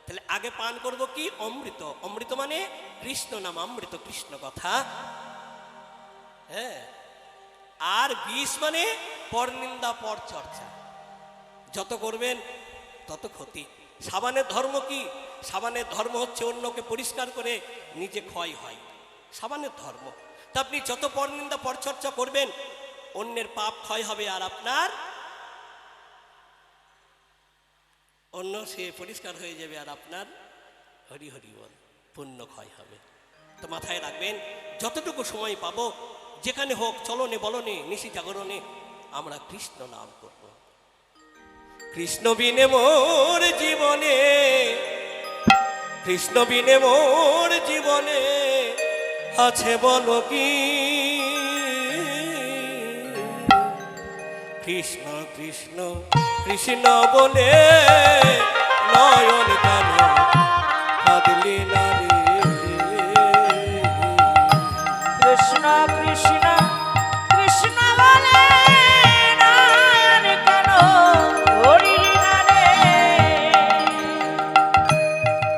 তাহলে আগে পান করব কি? অমৃত। অমৃত মানে কৃষ্ণ নাম, অমৃত কৃষ্ণ কথা। হ্যাঁ, আর বিষ মানে পরনিন্দা পর চর্চা। যত করবেন তত ক্ষতি। সাবানের ধর্ম কি? সাবানের ধর্ম হচ্ছে অন্যকে পরিষ্কার করে নিজে ক্ষয় হয়, সাবানের ধর্ম। তা আপনি যত পরনিন্দা পরচর্চা করবেন, অন্যের পাপ ক্ষয় হবে, আর আপনার অন্য সে পরিষ্কার হয়ে যাবে, আর আপনার হরি হরি বল পুণ্য ক্ষয় হবে। তো মাথায় রাখবেন, যতটুকু সময় পাবো, যেখানে হোক, চলনে বলনে নিশি জাগরণে আমরা কৃষ্ণ নাম করব। কৃষ্ণ বিনে মোর জীবনে, কৃষ্ণ বিনে মোর জীবনে আছে বলো কি? কৃষ্ণ কৃষ্ণ কৃষ্ণ বলে নয়ন কেন কাঁদলি না রে? কৃষ্ণ কৃষ্ণ কৃষ্ণ বলে নয়ন কেন ভরিলি না রে?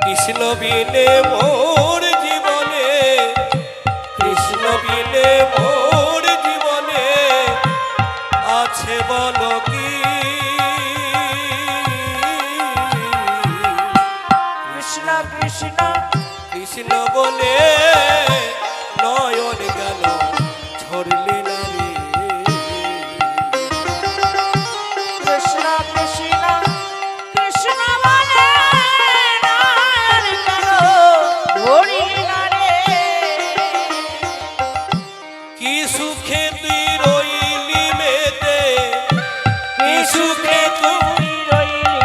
কৃষ্ণ বিনে মোর জীবনে, কৃষ্ণ বিনে মোর জীবনে আছে বলো কি? কৃষ্ণ কৃষ্ণ কৃষ্ণ বলে নয়ন গেল ঝরলি না রে? কৃষ্ণ সুখে তুই রইলি মেতে, কি সুখে তুই তুই রইলি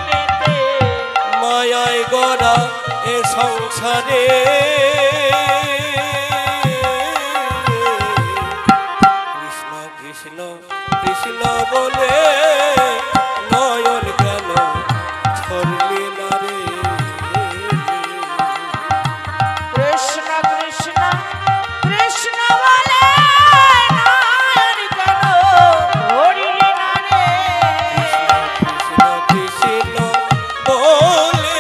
মেতে, মায়ায় গড়া এ সংসারে। কৃষ্ণ কৃষ্ণ কৃষ্ণ বলে নয়ন কেন ছড়লি না রে। কৃষ্ণ কৃষ্ণ কৃষ্ণ বলে নয়ন কেন ভরিলি না রে। কৃষ্ণ কৃষ্ণ বলে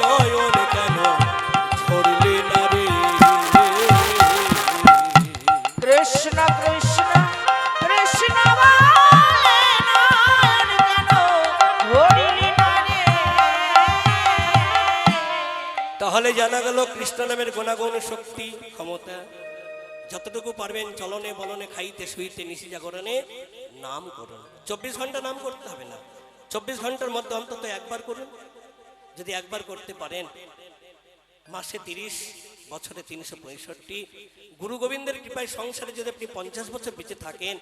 নয়ন কেন ছড়লি না রে। কৃষ্ণ কৃষ্ণ কৃষ্ণ বলে নয়ন কেন ভরিলি না রে। তাহলে জানা গেল কৃষ্ণ নামের গুণাগুণ শক্তি ক্ষমতা। যতটুকু পারবেন চলনে বলনে খাইতে শুইতে নিশি জাগরণে নাম করুন। 24 ঘন্টা নাম করতে হবে না, 24 ঘন্টার মধ্যে অন্তত একবার করুন। যদি একবার করতে পারেন, মাসে 30, বছরে 365, গুরু গোবিন্দের কৃপায় সংসারে যদি আপনি 50 বছর বেঁচে থাকেন,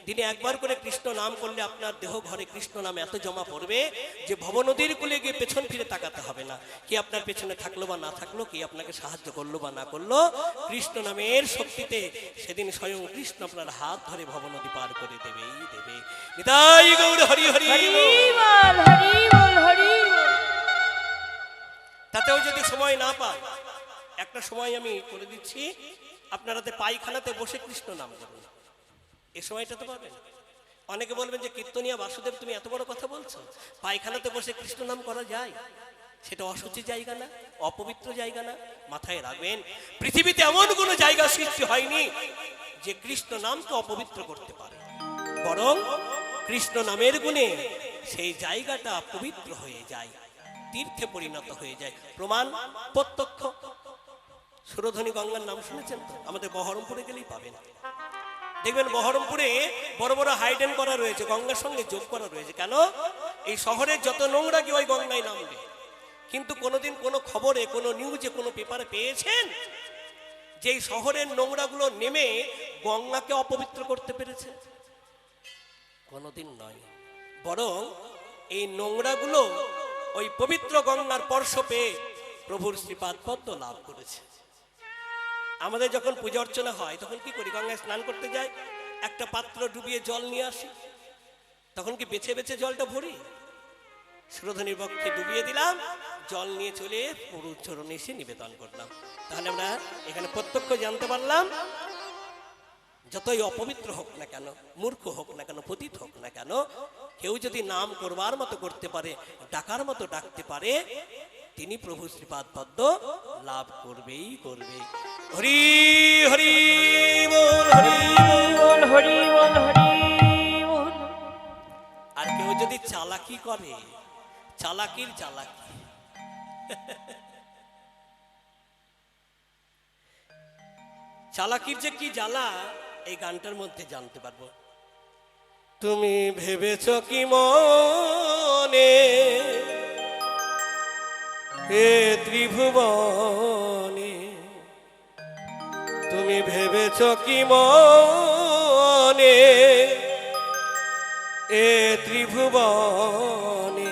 দিনে একবার করে কৃষ্ণ নাম করলে আপনার দেহ ঘরে কৃষ্ণ নাম এত জমা পড়বে যে ভবনদীর কূলে গিয়ে পেছন ফিরে তাকাতে হবে না। কি আপনার পেছনে থাকলো বা না থাকলো, কি আপনাকে সাহায্য করলো বা না করলো, কৃষ্ণ নামের শক্তিতে সেদিন স্বয়ং কৃষ্ণ আপনার হাত ধরে ভবনদী পার করে দেবেই দেবে। নিতাই গৌর হরি হরি। হরি বল হরি বল হরি বল। তাতেও যদি সময় না পায়, একটা সময় আমি করে দিচ্ছি, আপনারাতে পায়খানাতে বসে কৃষ্ণ নাম করুন। এই সময়টা তো পাবেন। অনেকে বলবেন যে কীর্তনিয়া বাসুদেব তুমি এত বড় কথা বলছো, পায়খানাতে বসে কৃষ্ণ নাম করা যায়? সেটা অসুচি জায়গা না, অপবিত্র জায়গা না। মাথায় রাখবেন, পৃথিবীতে এমন কোনো জায়গা সৃষ্টি হয়নি যে কৃষ্ণ নামকে অপবিত্র করতে পারে, বরং কৃষ্ণ নামের গুণে সেই জায়গাটা পবিত্র হয়ে যায়, তীর্থে পরিণত হয়ে যায়। প্রমাণ প্রত্যক্ষ। সুরধনী গঙ্গার নাম শুনেছেন তো? আমাদের বহরমপুরে গেলেই পাবেন। দেখবেন বহরমপুরে বড় বড় হাইডেন করা রয়েছে, গঙ্গার সঙ্গে যোগ করা রয়েছে। কেন? এই শহরের যত নোংরা কি ওই গঙ্গায় নামবে। কিন্তু কোনোদিন কোনো খবরে, কোনো নিউজে, কোনো পেপারে পেয়েছেন যে এই শহরের নোংরাগুলো নেমে গঙ্গাকে অপবিত্র করতে পেরেছে? কোনোদিন নয়। বরং এই নোংরাগুলো ওই পবিত্র গঙ্গার স্পর্শ পেয়ে প্রভুর শ্রীপাদ পদ্ম লাভ করেছে। আমাদের যখন পূজা অর্চনা হয় তখন কি করি? গঙ্গায় স্নান করতে যাই, একটা পাত্র ডুবিয়ে জল নিয়ে আসি। তখন কি বেছে বেছে জলটা ভরি? সুরধনীর বক্ষে ডুবিয়ে দিলাম, জল নিয়ে চলে প্রভুর চরণে এসে নিবেদন করলাম। তাহলে আমরা এখানে প্রত্যক্ষ জানতে পারলাম, যতই অপবিত্র হোক না কেন, মূর্খ হোক না কেন, পতিত হোক না কেন, কেউ যদি নাম করবার মতো করতে পারে, ডাকার মতো ডাকতে পারে, তিনি প্রভু শ্রীপাদ পদ্ম লাভ করবেই করবে। হরি হরি বল, হরি বল। হরি বল হরি বল। আর কেউ যদি চালাকি করে, চালাকির চালাকি, চালাকির যে কি জ্বালা এই গানটার মধ্যে জানতে পারবো। তুমি ভেবেছ কি মনে হে ত্রিভুবনে, তুমি ভেবেছ কি মনে এ ত্রিভুবনে,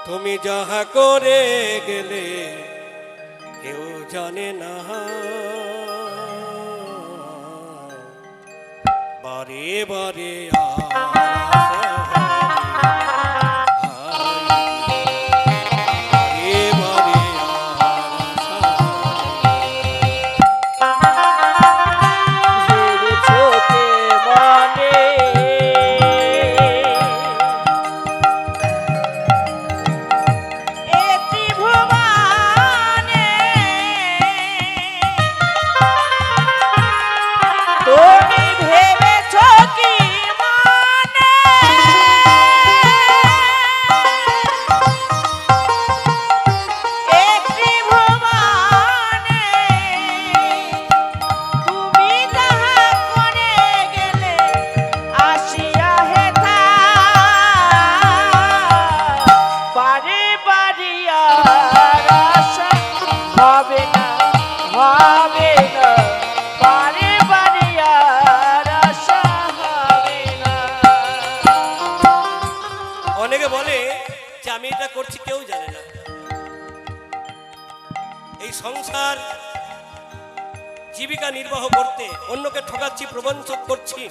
তুমি যাহা করে গেলে কেউ জানে না, বারে বারে তুমি ভেবেছ কি মনে সংসার জীবিকা নির্বাহ করতে অন্যকে ঠকাচ্ছি, প্রবঞ্চক করছি,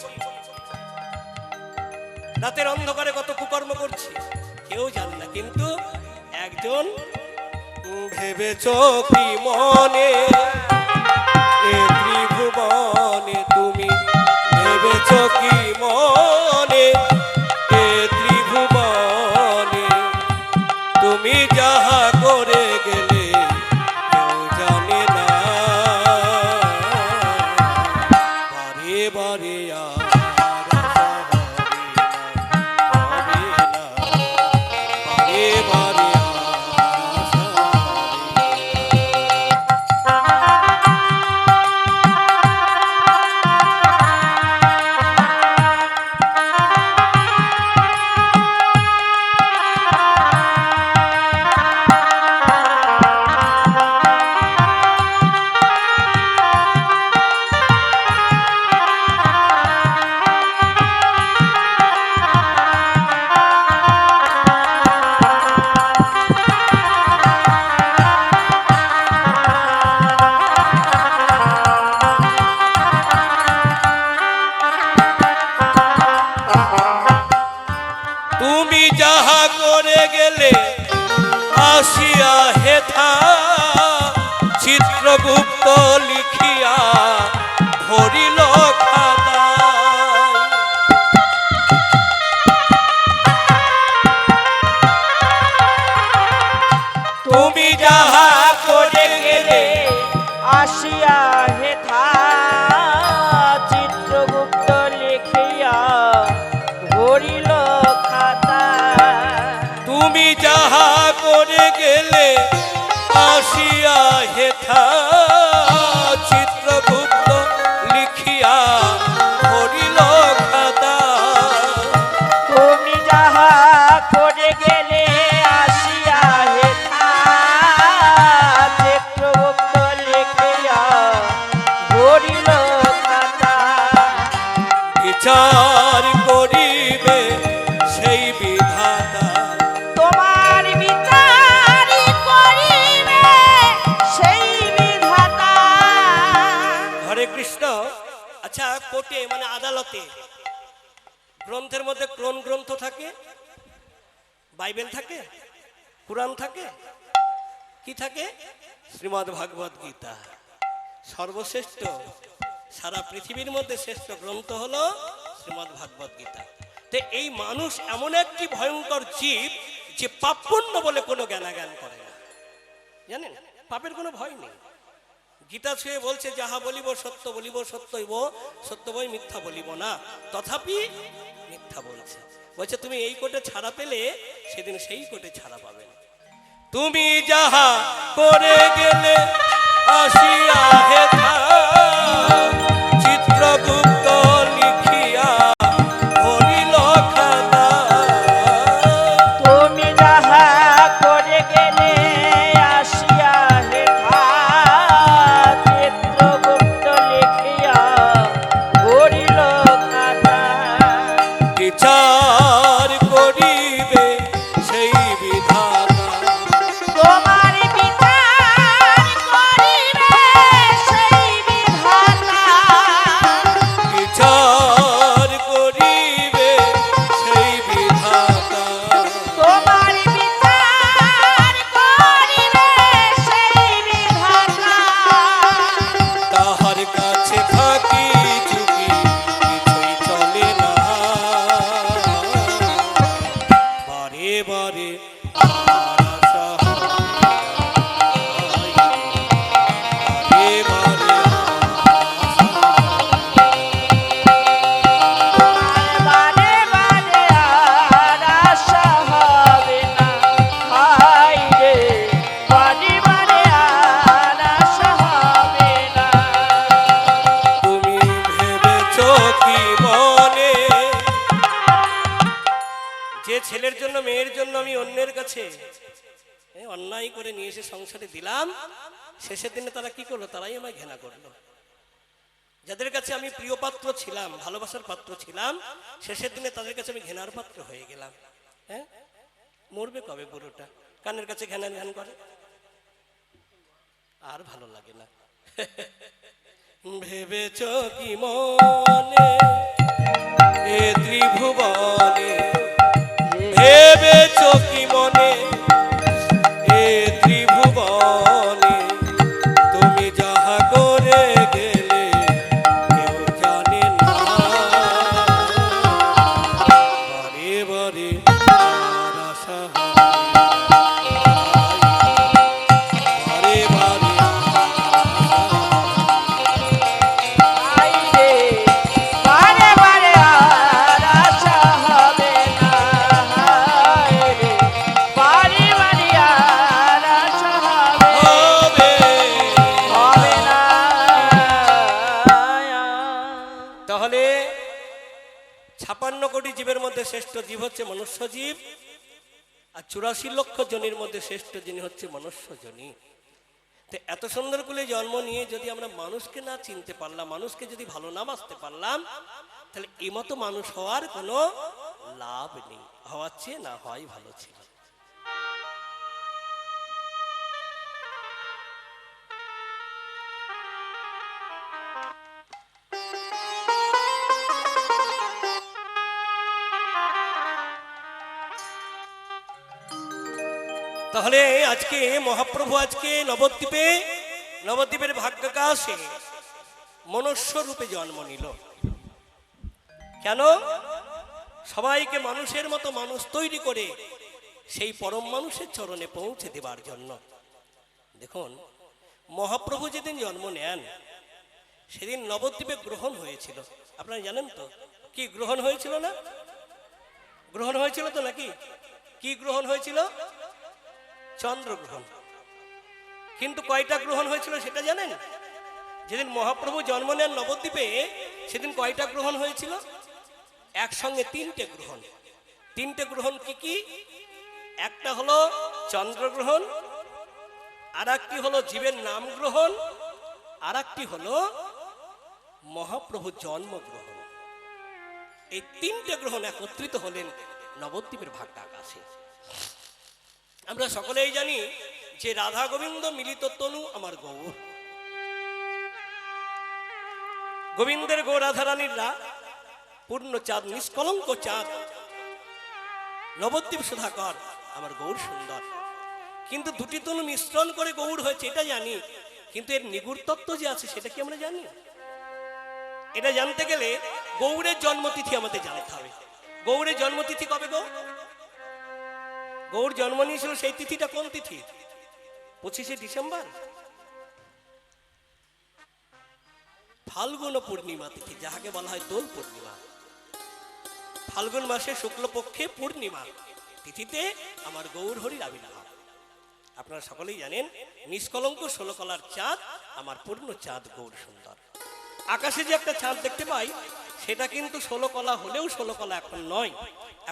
রাতের অন্ধকারে কত কুকর্ম করছি, কেউ জানে না। কিন্তু একজন ভেবেছ কি মনে এ ত্রিভুবনে, তুমি ভেবেছ কি মনে এ ত্রিভুবনে, তুমি যাহা করে গেলে কেউ জানে না। বারে বারে আর আশা হবে না, বারে বারে আর আশা হবে না। তুমি যাহা করে গেলে আসিয়া হেথা, চিত্রগুপ্ত লিখিয়া ধরিল খাতায়। তুমি যাহা করে গেলে আসিয়া হেথা, চিত্রগুপ্ত লিখিয়া ধরিল খাতা। তুমি যাহা করে গেলে আসিয়া হেথা, চিত্রগুপ্ত লিখিয়া ধরিল খাতা। তুমি যাহা করে গেলে আসিয়া হেথা, চিত্রগুপ্ত লিখিয়া ধরিল খাতা। বিচার করিবে সেই বিধাতা, তোমার বিচারই করিবে সেই বিধাতা। হরে কৃষ্ণ। আচ্ছা, কোর্টে মানে আদালতে গ্রন্থের মধ্যে কোন গ্রন্থ থাকে? বাইবেল থাকে, কুরআন থাকে, কি থাকে? শ্রীমদ্ ভাগবত গীতা। সর্বশ্রেষ্ঠ, সারা পৃথিবীর মধ্যে শ্রেষ্ঠ গ্রন্থ হলো শ্রীমদ্ ভাগবত গীতা। তো এই মানুষ এমন একটি ভয়ঙ্কর জীব যে পাপ পুণ্য বলে কোনো জ্ঞানাজ্ঞান করে না, জানেন? পাপের কোনো ভয় নেই। গীতা ছুঁয়ে বলছে, যাহা বলিব সত্য বলিব, সত্যইব সত্য বই, মিথ্যা বলিব না। তথাপি মিথ্যা বলছে। বলছে তুমি এই কোর্টে ছাড়া পেলে সেদিন সেই কোর্টে ছাড়া পাবে না। তুমি যাহা করে গেলে আসিয়া হেথা, চিত্রগুপ্ত লিখিয়া ধরিল খাতা। তুমি যাহা করে গেলে আসিয়া হেথা, চিত্রগুপ্ত লিখিয়া ধরিল খাতা। বিচার করিবে সেই বিধাতা, তোমার বিচার করিবে সেই বিধাতা। বিচার করিবে সেই বিধাতা। তোমার বিচার করিবে সেই বিধাতা। তাহার কাছে থাকি চুকি কিছুই চলে না, বারে বারে আর আশা হয় না, বারে বারে বারে বারে আর আশা হবে না। হায় রে, বারে বারে আর আশা হবে না। তুমি ভেবেছ কি মনে, যে ছেলের জন্য মেয়ের জন্য আমি অন্যের কাছে অন্যায় করে নিয়ে এসে সংসারে দিলাম, শেষের দিনে তারা কি করলো? তারাই আমায় ঘৃণা করলো। যাদের কাছে আমি প্রিয় পাত্র ছিলাম, ভালোবাসার পাত্র ছিলাম, শেষের দিনে তাদের কাছে আমি ঘৃণার পাত্র হয়ে গেলাম। হ্যাঁ, মরবে কবে বুড়োটা? কানের কাছে ঘ্যান ঘ্যান করে। আর ভালো লাগে না। ভেবেছ কি মনে এ ত্রিভুবনে, ভেবেছ কি মনে এ ত্রিভুবনে, তুমি যাহা করে গেলে কেউ জানে না। বারে বারে আর আশা বারে বারে আই রে বারে বারে আর আশা হবে না, হায় রে বারে বারে আর আশা হবে। হবে না। তাহলে 56 কোটি জীবের মধ্যে শ্রেষ্ঠ জীব হচ্ছে মনুষ্য জীব, আর 84 লক্ষ জনের মধ্যে শ্রেষ্ঠ যিনি হচ্ছে মনুষ্য জনী। তো এত সুন্দর করে জন্ম নিয়ে যদি আমরা মানুষকে না চিনতে পারলাম, মানুষকে যদি ভালো না বাসতে পারলাম, তাহলে এই মতো মানুষ হওয়ার কোনো লাভ নেই। হওয়ার চেয়ে না হওয়াই ভালো ছিল। তাহলে আজকে মহাপ্রভু আজকে নবদ্বীপের ভাগ্যাকাশে মনুষ্য রূপে জন্ম নিল। কেন? সবাইকে মানুষের মতো মানুষ তৈরি করে সেই পরম মানুষের চরণে পৌঁছে দেবার জন্য। দেখুন, মহাপ্রভু যেদিন জন্ম নেন সেদিন নবদ্বীপে গ্রহণ হয়েছিল। আপনারা জানেন তো কি গ্রহণ হয়েছিল? না গ্রহণ হয়েছিল তো নাকি? কি গ্রহণ হয়েছিল? চন্দ্রগ্রহণ। কিন্তু কয়টা গ্রহণ হয়েছিল সেটা জানেন? যেদিন মহাপ্রভু জন্ম নেন নবদ্বীপে সেদিন কয়টা গ্রহণ হয়েছিল? একসঙ্গে 3টে গ্রহণ। 3টে গ্রহণ কি কি? একটা হলো চন্দ্রগ্রহণ, আর একটি হলো জীবের নাম গ্রহণ, আর একটি হলো মহাপ্রভু জন্মগ্রহণ। এই 3টে গ্রহণ একত্রিত হলেন নবদ্বীপের ভাগ্যাকাশে। আমরা সকলেই জানি যে রাধা গোবিন্দ মিলিত তনু আমার গৌর। গোবিন্দের গো রাধা রানীরা পূর্ণ চাঁদ, নিষ্কলঙ্ক চাঁদ। নবদ্বীপ সুধাকর আমার গৌর সুন্দর। কিন্তু দুটি তনু মিশ্রণ করে গৌর হয়েছে এটা জানি, কিন্তু এর নিগুড় তত্ত্ব যে আছে সেটা কি আমরা জানি? এটা জানতে গেলে গৌরের জন্মতিথি আমাদের জানতে হবে। গৌরের জন্মতিথি কবে গো? গৌর জন্ম নিয়েছিল সেই তিথিটা কোন তিথি? 25শে ডিসেম্বর, ফাল্গুন পূর্ণিমা তিথি, যাহাকে বলা হয় দোল পূর্ণিমা। ফাল্গুন মাসে শুক্লপক্ষে পূর্ণিমা তিথিতে আমার গৌর হরির আবির্ভাব। আপনারা সকলেই জানেন নিষ্কলঙ্ক 16 কলার চাঁদ আমার পূর্ণ চাঁদ গৌর সুন্দর। আকাশে যে একটা চাঁদ দেখতে পাই সেটা কিন্তু 16 কলা হলেও 16 কলা এখন নয়,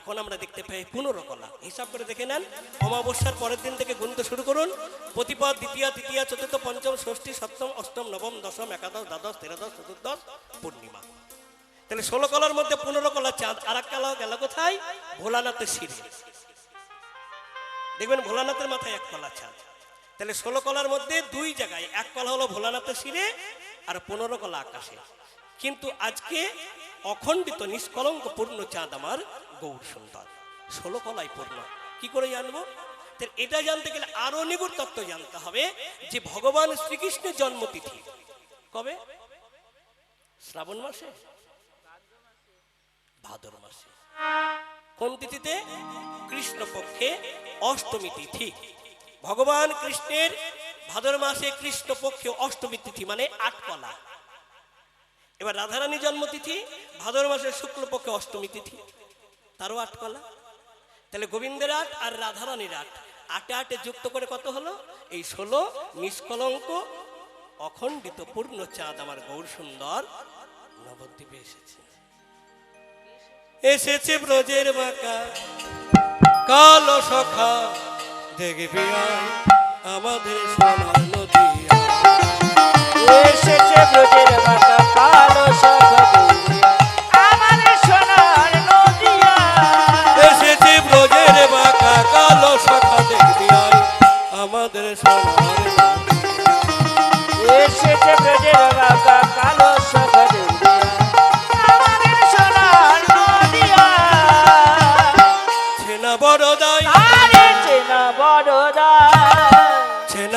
এখন আমরা দেখতে পাই 15 কলা। হিসাব করে দেখে নেন, অমাবস্যার পরের দিন থেকে গুনতে শুরু করুন। প্রতিপদ, দ্বিতীয়া, তৃতীয়া, চতুর্থ, পঞ্চম, ষষ্ঠী, সপ্তম, অষ্টম, নবম, দশম, একাদশ, দ্বাদশ, ত্রয়োদশ, চতুর্দশ, পূর্ণিমা। তাহলে 16 কলার মধ্যে 15 কলা চাঁদ। আর এক কলা গেল কোথায়? ভোলানাথের শিরে। দেখবেন ভোলানাথের মাথায় 1 কলা চাঁদ। তাহলে 16 কলার মধ্যে 2 জায়গায় 1 কলা হলো ভোলানাথের শিরে আর 15 কলা আকাশে। কিন্তু আজকে অখণ্ডিত নিষ্কলঙ্ক পূর্ণ চাঁদ আমার গৌর সুন্দর, 16 কলাই পূর্ণ। কি করে জানবো? এটা জানতে গেলে আরো নিগুড় তত্ত্ব জানতে হবে যে ভগবান শ্রীকৃষ্ণের জন্মতিথি কবে? শ্রাবণ মাসে, ভাদর মাসে। কোন তিথিতে? কৃষ্ণপক্ষে অষ্টমী তিথি। ভগবান কৃষ্ণের ভাদর মাসে কৃষ্ণপক্ষে অষ্টমী তিথি মানে 8 কলা। এবার রাধারানী জন্মতিথি ভাদর মাসের শুক্লপক্ষে অষ্টমী তিথি, তারও 8 কলা। তাহলে গোবিন্দের 8 আর রাধারানীর 8, 8 8 যুক্ত করে কত হলো? এই 16 নিষ্কলঙ্ক অখণ্ডিত পূর্ণ চাঁদ আমার গৌর সুন্দর নবদ্বীপে এসেছে। এসেছে ব্রজের বাঁকা কালো সখা, দেখবি আমাদের সোনার নদিয়া। এসেছে ব্রজের বাঁকা কালো সখা, আমাদের সোনার নদিয়া। এসেছে ব্রজের বাঁকা কালো সখা, দেখবি আমাদের সোনার নদিয়া।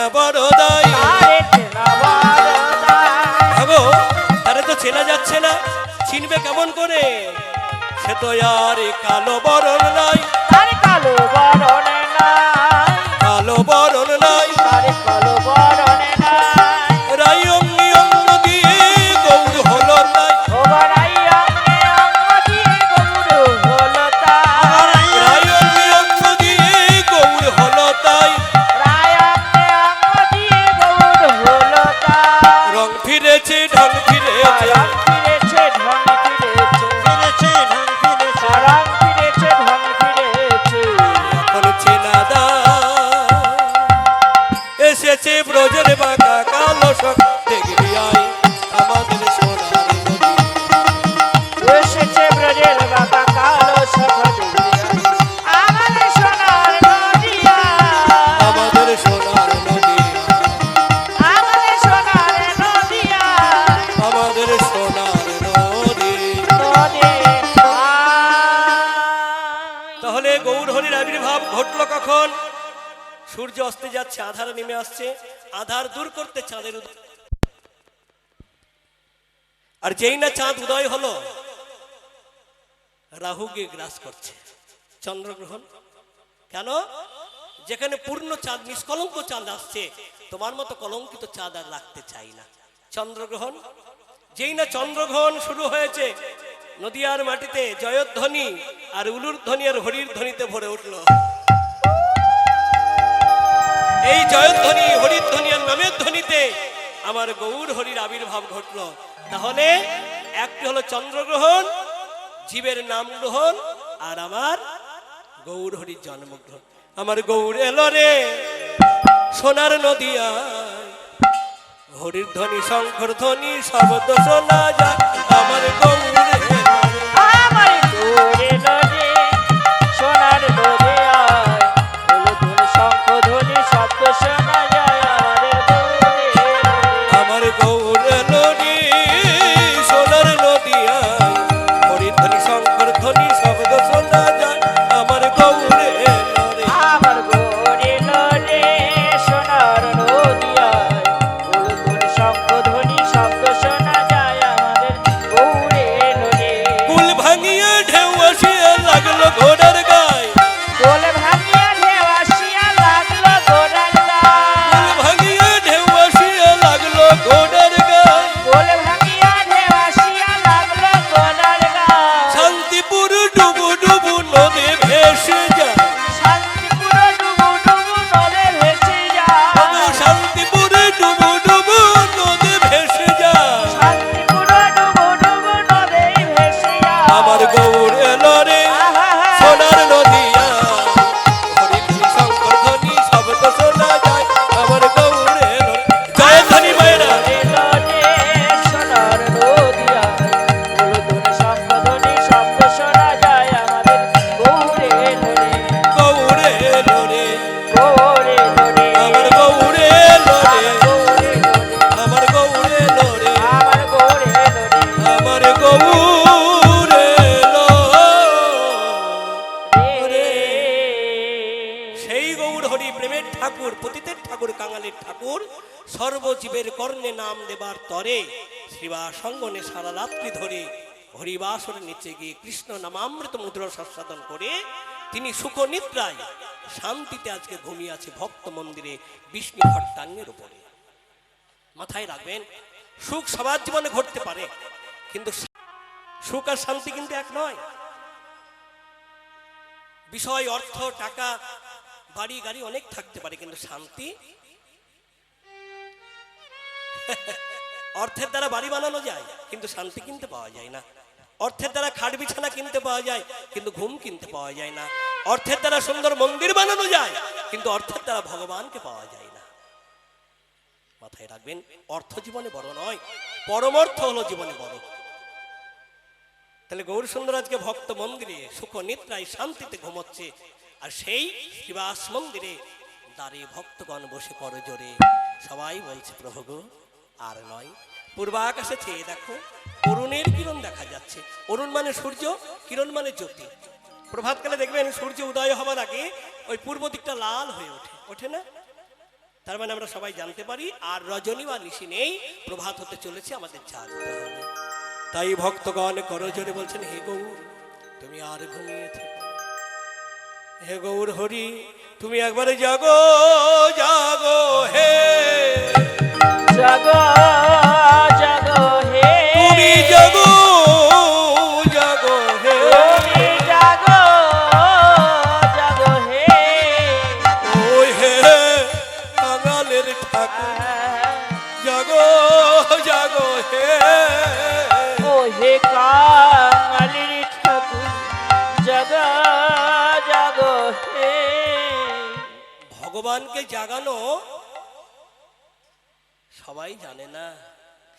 চেনা বড়দাই তারে চেনা বড়দাই। ভাবো তারে তো চেনা যাচ্ছে না, চিনবে কেমন করে? সে তো আর কালো বরণ নাই, তারে কালো বরণে নাই, কালো বরণ নাই। তারে কালো বরণে নাই। রাই অঙ্গি অঙ্গ দিয়ে গৌর হলো তাই, ও বাড়াই অঙ্গে অঙ্গ দিয়ে গৌর হলো তাই। রাই অঙ্গি অঙ্গ দিয়ে গৌর হলো তাই। রায় অঙ্গে অঙ্গ দিয়ে গৌর হলো তাই। রং ফিরেছে ঢং ফিরেছে, রং ফিরেছে ঢং ফিরেছে, ফিরেছে ঢং ফিরেছে রং ফিরেছে ঢং ফিরেছে। এখন চেনা দা এসেছে ব্রজের বাঁকা কালো সখ, দেখবি আই আমাদের সোনার নদী। এসেছে ব্রজের বাবা কালো সখদে, আমাদের সোনার নদিয়া, আমাদের সোনার নদী, আমাদের সোনার নদিয়া। আমাদের সোনার নদী। নদী তাহলে গৌর হরির আবির্ভাব ঘটলো কখন? সূর্য অস্তে যাচ্ছে, আধার নেমে আসছে, আধার দূর করতে চাঁদের উদয়। আর যেই না চাঁদ উদয় হলো, রাহুকে গ্রাস করছে চন্দ্রগ্রহণ। কেন? যেখানে পূর্ণ চাঁদ, নিষ্কলঙ্ক চাঁদ আসছে, তোমার মতো কলঙ্কিত চাঁদ আর রাখতে চাই না। চন্দ্রগ্রহণ, যেই না চন্দ্রগ্রহণ শুরু হয়েছে, নদিয়ার মাটিতে জয়ধ্বনি আর উলুর ধ্বনি আর হরির ধ্বনিতে ভরে উঠল। এই জয়ধ্বনি হরির ধ্বনি আর নামের ধ্বনিতে আমার গৌর হরির আবির্ভাব ঘটল। তাহলে একটি হলো চন্দ্রগ্রহণ, জীবের নাম গ্রহণ, আর আমার গৌর হরির জন্মগ্রহণ। আমার গৌর এলো রে সোনার নদিয়া, হরির ধ্বনি শঙ্কর ধ্বনি শব্দ শোনা যায়। আমার গৌর এলো রে। আমার গৌরে নদী সোনার নদিয়া, হলুদ শঙ্খ ধ্বনি শব্দ শোনা যায়। আমাদের গৌরে নদী, আমার গৌর এলো রে সোনার নদিয়া, হরির ধ্বনি শঙ্কর ধ্বনি শব্দ শোনা যায়। আমার গৌর এলো রে। আমার গৌরে নদী সোনার নদিয়া, হলুদ শঙ্খ ধ্বনি শব্দ শোনা যায়। আমাদের গৌরে নদী। কুল ভাঙিয়ে ঢেউ আসিয়া লাগলো ঘোড়ার গায়, কোল ভাঙিয়া ঢেউ আসিয়া লাগলো ঘোড়ার গায়। কুল ভাঙিয়ে ঢেউ আসিয়া লাগলো ঘোড়ার গায়। কোল ভাঙিয়া ঢেউ আসিয়া লাগলো ঘোড়ার গায়। শান্তিপুর ডুবু ডুবু নদে ভেসে যায়, শান্তিপুর ডুবু ডুবু নদে ভেসে যায়। শান্তিপুরে ডুবু ডুবু নদে ভেসে যায়। শান্তিপুর ডুবু ডুবু নদে ভেসে যায়। আমার গৌর এলো রে সোনার নদিয়া, হরির ধ্বনি শঙ্কর ধ্বনি শব্দ শোনা যায়। আমার গৌর এলো রে। জয় ধ্বনি মায়েরা। এলো রে সোনার নদিয়া, হলুদ শঙ্খ ধ্বনি শব্দ শোনা যায়। আমাদের গৌরে নদী, গৌর এলো রে, গৌরে নদী, আমার গৌর এলো রে, আমার গৌরে নদী, আমার গৌর এলো রে, আমার গৌরে নদী। আমার গৌর এলো রে সেই গৌর হরি প্রেমের ঠাকুর, পতিতের ঠাকুর, কাঙালের ঠাকুর, সর্বজীবের কর্ণে নাম দেবার তরে শ্রীবাস অঙ্গনে সারা রাত্রি ধরে হরিবাসর নিচে গিয়ে কৃষ্ণ নামামৃত মুদ্রা সাধন করে তিনি সুখ নিদ্রায় শান্তিতে আজকে ঘুমিয়ে আছে ভক্ত মন্দিরে বিষ্ণু ভট্টাঙ্গের উপরে। মাথায় রাখবেন, সুখ সবার জীবনে ঘটতে পারে, কিন্তু সুখ আর শান্তি কিন্তু এক নয়। বিষয়, অর্থ, টাকা, বাড়ি গাড়ি অনেক থাকতে পারে, কিন্তু শান্তি অর্থের দ্বারা বাড়ি বানানো যায়, কিন্তু শান্তি কিনতে পাওয়া যায় না। অর্থের দ্বারা খাট বিছানা কিনতে পাওয়া যায়, কিন্তু ঘুম কিনতে পাওয়া যায় না। অর্থের দ্বারা সুন্দর মন্দির বানানো যায়, কিন্তু অর্থের দ্বারা ভগবানকে পাওয়া যায় না। মাথায় রাখবেন, অর্থ জীবনে বড় নয়, পরমার্থ হলো জীবনে বড়। তাহলে গৌর সুন্দর আজকে ভক্ত মন্দিরে সুখ নিদ্রায় শান্তিতে ঘুমোচ্ছে, আর সেই শ্রীবাস মন্দিরে দ্বারে ভক্তগণ বসে করো জোরে, সবাই বলছে প্রভু গো আর নয়। পূর্বাকাশে চেয়ে দেখো, অরুণের কিরণ দেখা যাচ্ছে। অরুণ মানে সূর্য, কিরণ মানে জ্যোতি। প্রভাতকালে দেখবেন সূর্য উদয় হবার আগে ওই পূর্ব দিকটা লাল হয়ে ওঠে, ওঠে না? তার মানে আমরা সবাই জানতে পারি আর রজনী বা নিশি নেই, প্রভাত হতে চলেছে, আমাদের জাগতে হবে। তাই ভক্তগণ করজোরে বলছেন, হে গৌর তুমি আর ঘুমিয়ে থেকো না। হে গৌর হরি তুমি একবারে জাগো জাগো হে, জাগো জাগো হে, তুমি জাগো জাগো হে, তুমি জাগো জাগো হে, ওই হে বাঙালের ঠাকুর জাগো জাগো হে, ও হে কাঙালির ঠাকুর জাগো জাগো হে। ভগবানকে জাগানো সবাই জানে না,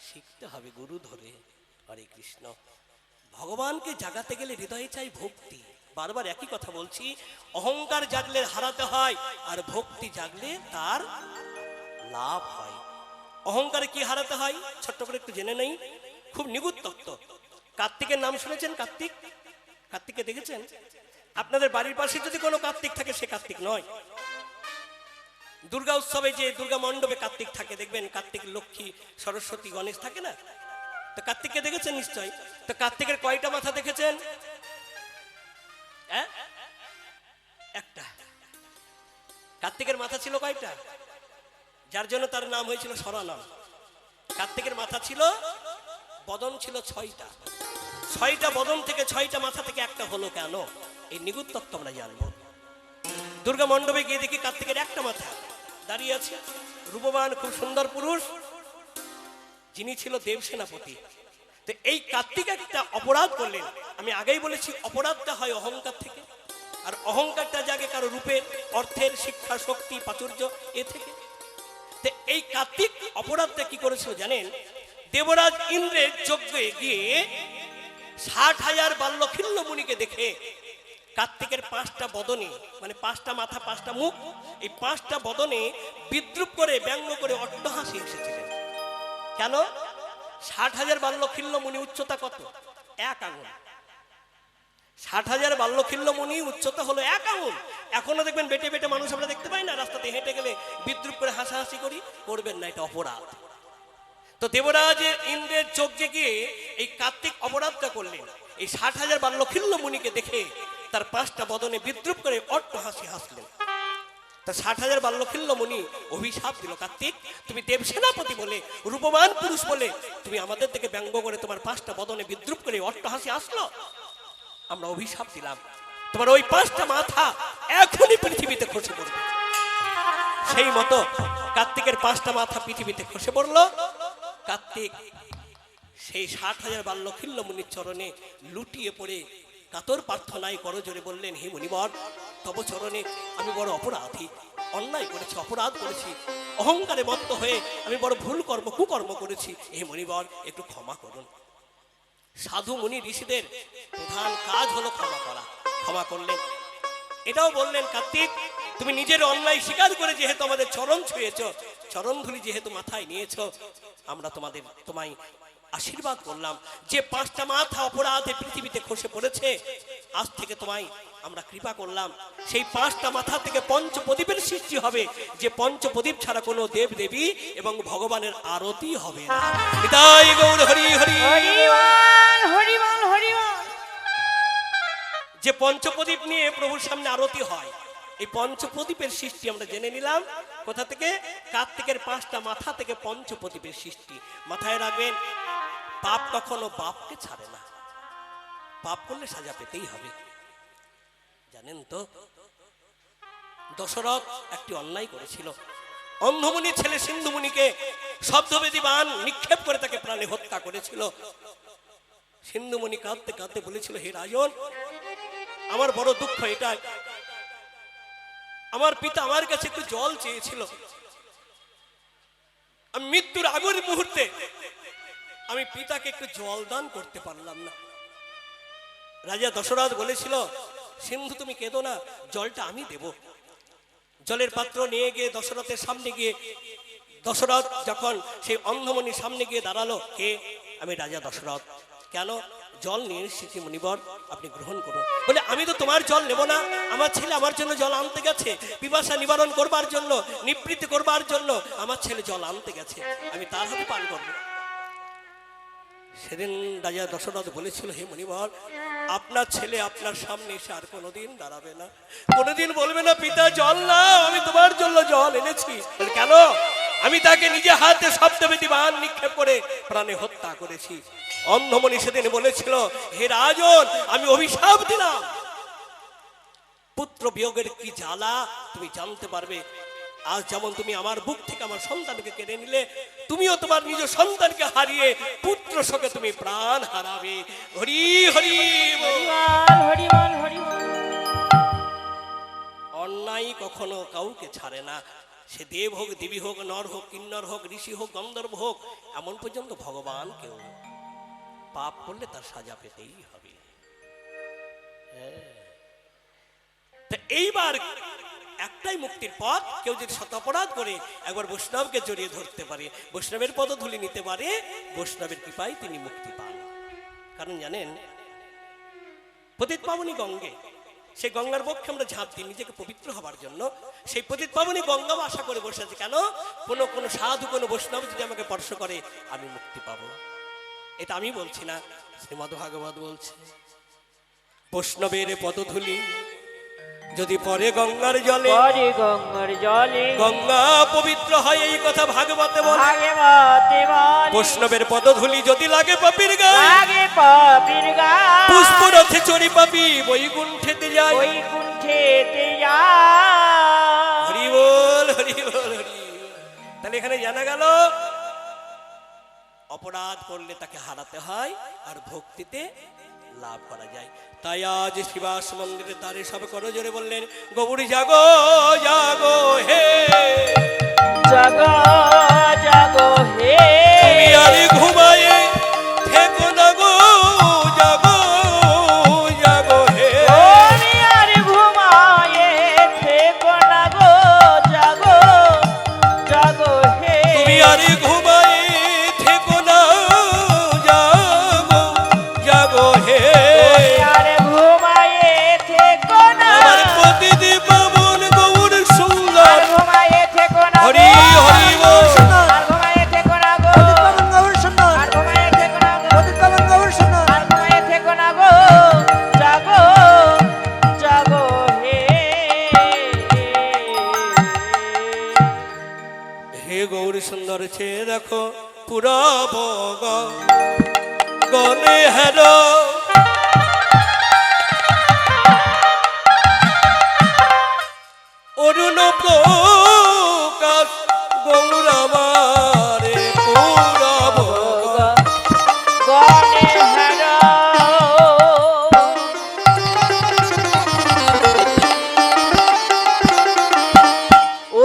শিখতে হবে গুরু ধরে। হরে কৃষ্ণ। ভগবানকে জাগাতে গেলে হৃদয়ে চাই ভক্তি। বারবার একই কথা বলছি, অহংকার জাগলে হারাতে হয়, আর ভক্তি জাগলে তার লাভ হয়। অহংকারে কি হারাতে হয় ছোট্ট করে একটু জেনে নেই, খুব নিগুড় তত্ত্ব। কার্তিকের নাম শুনেছেন? কার্তিক, কার্তিককে দেখেছেন? আপনাদের বাড়ির পাশে যদি কোনো কার্তিক থাকে সে কার্তিক নয়। দুর্গা উৎসবে যে দুর্গা মণ্ডপে কার্তিক থাকে দেখবেন, কার্তিক লক্ষ্মী সরস্বতী গণেশ থাকে না? তো কার্তিককে দেখেছেন নিশ্চয়। তো কার্তিকের কয়টা মাথা দেখেছেন? একটা। কার্তিকের মাথা ছিল কয়টা? যার জন্য তার নাম হয়েছিল সরানন। কার্তিকের মাথা ছিল, বদন ছিল 6টা। 6টা বদন থেকে 6টা মাথা থেকে একটা হলো কেন? এই নিগুড় তত্ত্ব আমরা জানবো। দুর্গা মণ্ডপে গিয়ে দেখি কার্তিকের একটা মাথা দাঁড়িয়ে আছে, রূপবান খুব সুন্দর পুরুষ, যিনি ছিল দেব সেনাপতি। তো এই কার্তিক একটা অপরাধ করলেন। আমি আগেই বলেছি অপরাধটা হয় অহংকার থেকে, আর অহংকারটা জাগে কারো রূপের, অর্থের, শিক্ষা, শক্তি, প্রাচুর্য এ থেকে। তো এই কার্তিক অপরাধটা কি করেছিল জানেন? দেবরাজ ইন্দ্রের যজ্ঞে গিয়ে 60,000 বাল্যখিল্য মুনিকে দেখে কার্তিকের 5টা বদনে, মানে 5টা মাথা 5টা মুখ, এই 5টা বদনে বিদ্রুপ করে ব্যঙ্গ করে অট্টহাসি এসেছিলেন। কেন? 60,000 বাল্যখিল্য মুনি উচ্চতা কত? 1 আঙুল। 60,000 বাল্যখিল্য মুনি উচ্চতা হলো 1 আঙুল। এখনো দেখবেন বেটে বেটে মানুষ আমরা দেখতে পাই না, রাস্তাতে হেঁটে গেলে বিদ্রুপ করে হাসাহাসি করি, করবেন না, এটা অপরাধ। তো দেবরাজের ইন্দ্রের যজ্ঞে গিয়ে এই কার্তিক অপরাধটা করলেন। এই 60,000 বাল্যখিল্য মুনিকে দেখে তার 5টা বদনে বিদ্রুপ করে অট্টহাসি হাসলেন। তা 60,000 বাল্যখিল্য মুনি অভিশাপ দিল, কার্তিক তুমি দেব সেনাপতি বলে, রূপবান পুরুষ বলে তুমি আমাদের থেকে ব্যঙ্গ করে তোমার 5টা বদনে বিদ্রুপ করে অট্টহাসি আসলো, আমরা অভিশাপ দিলাম তোমার ওই 5টা মাথা এখনই পৃথিবীতে খসে পড়বে। সেই মতো কার্তিকের 5টা মাথা পৃথিবীতে খসে পড়লো। কার্তিক সেই 60,000 বাল্যখিল্য মুনির চরণে লুটিয়ে পড়ে কাতর প্রার্থনায় করজোরে বললেন, হে মুনিবর, তব চরণে আমি বড় অপরাধী, অন্যায় করেছি, অপরাধ করেছি, অহংকারে মত্ত হয়ে আমি বড় ভুল কর্ম, কুকর্ম করেছি, হে মুনিবর একটু ক্ষমা করুন। সাধু মুনি ঋষিদের প্রধান কাজ হলো ক্ষমা করা। ক্ষমা করলেন। এটাও বললেন, কার্তিক তুমি নিজের অন্যায় স্বীকার করে যেহেতু আমাদের চরণ ছুঁয়েছ, চরণ ধুলি যেহেতু মাথায় নিয়েছ, আমরা তোমায় আশীর্বাদ করলাম যে 5টা মাথা অপরাধে পৃথিবীতে খসে পড়েছে, আজ থেকে তোমায় আমরা কৃপা করলাম সেই 5টা মাথা থেকে পঞ্চপ্রদীপের সৃষ্টি হবে, যে পঞ্চপ্রদীপ ছাড়া কোনো দেব দেবী এবং ভগবানের আরতি হবে না। নিতাই গৌর হরি হরি। হরিবল হরিবল হরিবল। যে পঞ্চপ্রদীপ নিয়ে প্রভুর সামনে আরতি হয়, এই পঞ্চপ্রদীপের সৃষ্টি আমরা জেনে নিলাম কোথা থেকে? কার্তিকের 5টা মাথা থেকে পঞ্চপ্রদীপের সৃষ্টি। মাথায় রাখবেন, পাপ কখনো বাপকে ছাড়ে না, পাপ করলে সাজা পেতেই হবে। জানেন তো, দশরথ একটি অন্যায় করেছিল। অন্ধমুনির ছেলে সিন্ধুমুনিকে শব্দবেদী বাণ নিক্ষেপ করে তাকে প্রাণে হত্যা করেছিল। সিন্ধুমুনি কাঁদতে কাঁদতে বলেছিল, হে রাজন, আমার বড় দুঃখ এটাই, আমার পিতা আমার কাছে একটু জল চেয়েছিল, আমি মৃত্যুর আগের মুহূর্তে আমি পিতাকে একটু জল দান করতে পারলাম না। রাজা দশরথ বলেছিল, সিন্ধু তুমি কেঁদো না, জলটা আমি দেব। জলের পাত্র নিয়ে গিয়ে দশরথের সামনে গিয়ে, দশরথ যখন সেই অন্ধমণির সামনে গিয়ে দাঁড়ালো, কে? আমি রাজা দশরথ। কেন? জল নিয়ে এসেছি মুনিবর, আপনি গ্রহণ করুন। বলে আমি তো তোমার জল নেব না, আমার ছেলে আমার জন্য জল আনতে গেছে, পিপাসা নিবারণ করবার জন্য, নিবৃত্তি করবার জন্য আমার ছেলে জল আনতে গেছে, আমি তার হাতে পান করব। সেদিন রাজা দশরথ বলেছিল, হে মুনিবর, আপনার ছেলে আপনার সামনে এসে আর কোনোদিন দাঁড়াবে না, কোনোদিন বলবে না পিতা জল না, আমি তোমার জন্য জল এনেছি। বলে, কেন? আমি তাকে নিজে হাতে শব্দবেদী বাণ নিক্ষেপ করে প্রাণে হত্যা করেছি। অন্ধমণি সেদিন বলেছিল, হে রাজন, আমি অভিশাপ দিলাম, পুত্র বিয়োগের কি জ্বালা তুমি জানতে পারবে। আজ যেমন তুমি আমার বুক থেকে আমার সন্তানকে কেড়ে নিলে, তুমিও তোমার নিজ সন্তানকে হারিয়ে পুত্র শোকে তুমি প্রাণ হারাবে। হরি হরি বল। হরিবল হরিবল। অন্যায় কখনো কাউকে ছাড়ে না, সে দেব হোক, দেবী হোক, নর হোক, কিন্নর হোক, ঋষি হোক, গন্ধর্ব হোক, এমন পর্যন্ত ভগবান কেউ পাপ করলে তার সাজা পেতেই হবে। তা এইবার একটাই মুক্তির পথ, কেউ যদি শতঅপরাধ করে একবার বৈষ্ণবকে জড়িয়ে ধরতে পারে, বৈষ্ণবের পদধূলি নিতে পারে, বৈষ্ণবের কৃপায় তিনি মুক্তি পান। কারণ জানেন, পতিত পাবনী গঙ্গে, সেই গঙ্গার বক্ষে আমরা ঝাঁপ দিই নিজেকে পবিত্র হবার জন্য। সেই পতিত পাবনী গঙ্গাও আশা করে বসে আছে, কেন? কোনো সাধু, কোনো বৈষ্ণব যদি আমাকে স্পর্শ করে আমি মুক্তি পাবো। এটা আমি বলছি না, শ্রীমদ্ ভাগবত বলছে, বৈষ্ণবের পদধূলি যদি পরে গঙ্গার জলে, পরে গঙ্গার জলে, গঙ্গা পবিত্র হয়, এই কথা ভাগবতে বলে। ভাগবতে বলে, বৈষ্ণবের পদধূলি যদি লাগে পাপীর গায়ে, লাগে পাপীর গায়ে, পুষ্পরথে চড়ি পাপী বৈকুণ্ঠেতে যায়। বৈকুণ্ঠেতে যায়। হরি বল, হরি বল, হরি বল। তাহলে এখানে জানা গেল, অপরাধ করলে তাকে হারাতে হয়, আর ভক্তিতে লাভ করা যায়। তাই আজ শিবাস মন্দিরে দ্বারে সব করো জোরে বললেন, গৌরী জাগো জাগো হে, জাগো জাগো হে, তুমি আর ঘুমায়ে থেকো না গো, জাগো জাগো হে, তুমি আর ঘুমায়ে থেকো না গো, জাগো জাগো হে, তুমি আর ঘুমায়ে থেকো না, জাগো জাগো হে, তুমি আর ঘুমায়ে থেকো না, আমার প্রতিদি পাবন গৌর সুন্দর। আর ঘুমায়ে থেকো না গো, হরি হরি বল। আর ঘুমায়ে থেকো না গো, আর ঘুমায়ে থেকো না গো, আর ঘুমায়ে থেকো না গো, জাগো জাগো হে। হে গৌর সুন্দর ছে দেখো পুরব গনে হের, অরুণ প্রকাশ গৌর আমারে পুরব। গনে হারা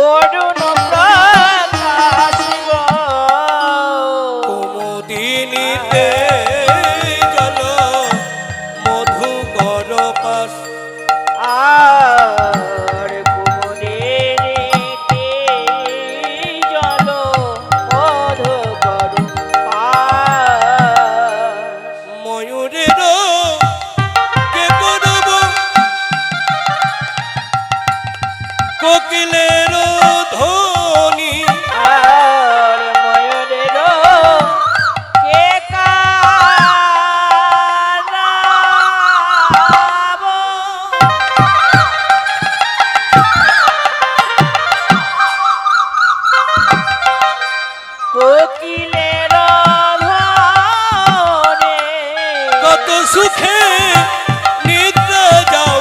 অরুণ প্রকাশ গো, কুমুদিনীতে জল মধুকর পাশ, আর কুমুদিনীতে জল মধুকর পাশ, ময়ূরের কে করব কোকিলের ধ্বনি, আর ময়ূরের কে কানাব, কোকিলের ধ্বনি, কত সুখে নিদ্রা যাও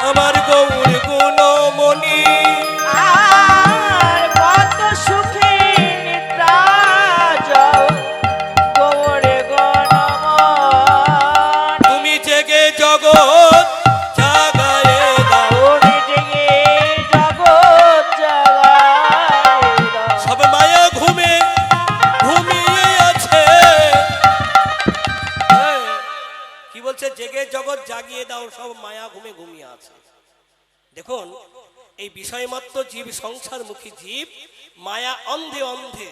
আমার গৌর গুণমণি, আর কত সুখে নিদ্রা যাও গৌরে গণমণি, তুমি জেগে জগৎ জাগায়ে দাও, তুমি জেগে জগৎ জাগায়ে দাও, সব মায়া ঘুমে ঘুমিয়ে আছে। এই, কি বলছে? জেগে জগৎ জাগিয়ে দাও, সব মায়া ঘুমে ঘুমিয়ে আছে। দেখুন, এই বিষয়মাত্র জীব, সংসারমুখী জীব, মায়া অন্ধে অন্ধে,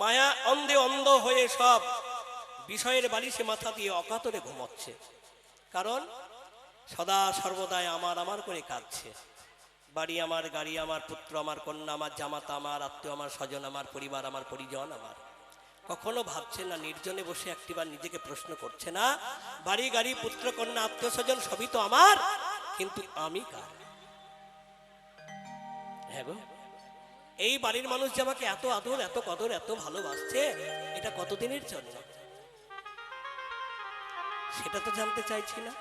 মায়া অন্ধে অন্ধ হয়ে সব বিষয়ের বালিশে মাথা দিয়ে অকাতরে ঘুমোচ্ছে। কারণ সদা সর্বদাই আমার আমার করে কাঁদছে। বাড়ি আমার, গাড়ি আমার, পুত্র আমার, কন্যা আমার, জামাতা আমার, আত্মীয় আমার, স্বজন আমার, পরিবার আমার, পরিজন আমার। কখনো ভাবছে না, নির্জনে বসে একটিবার নিজেকে প্রশ্ন করছে না, বাড়ি, গাড়ি, পুত্র, কন্যা, আত্মীয় স্বজন সবই তো আমার, কিন্তু আমি কার? হ্যাঁ গো, এই বাড়ির মানুষ যে আমাকে এত আদর, এত কদর, এত ভালোবাসছে, এটা কতদিনের জন্য? সেটা তো জানতে চাইছি না।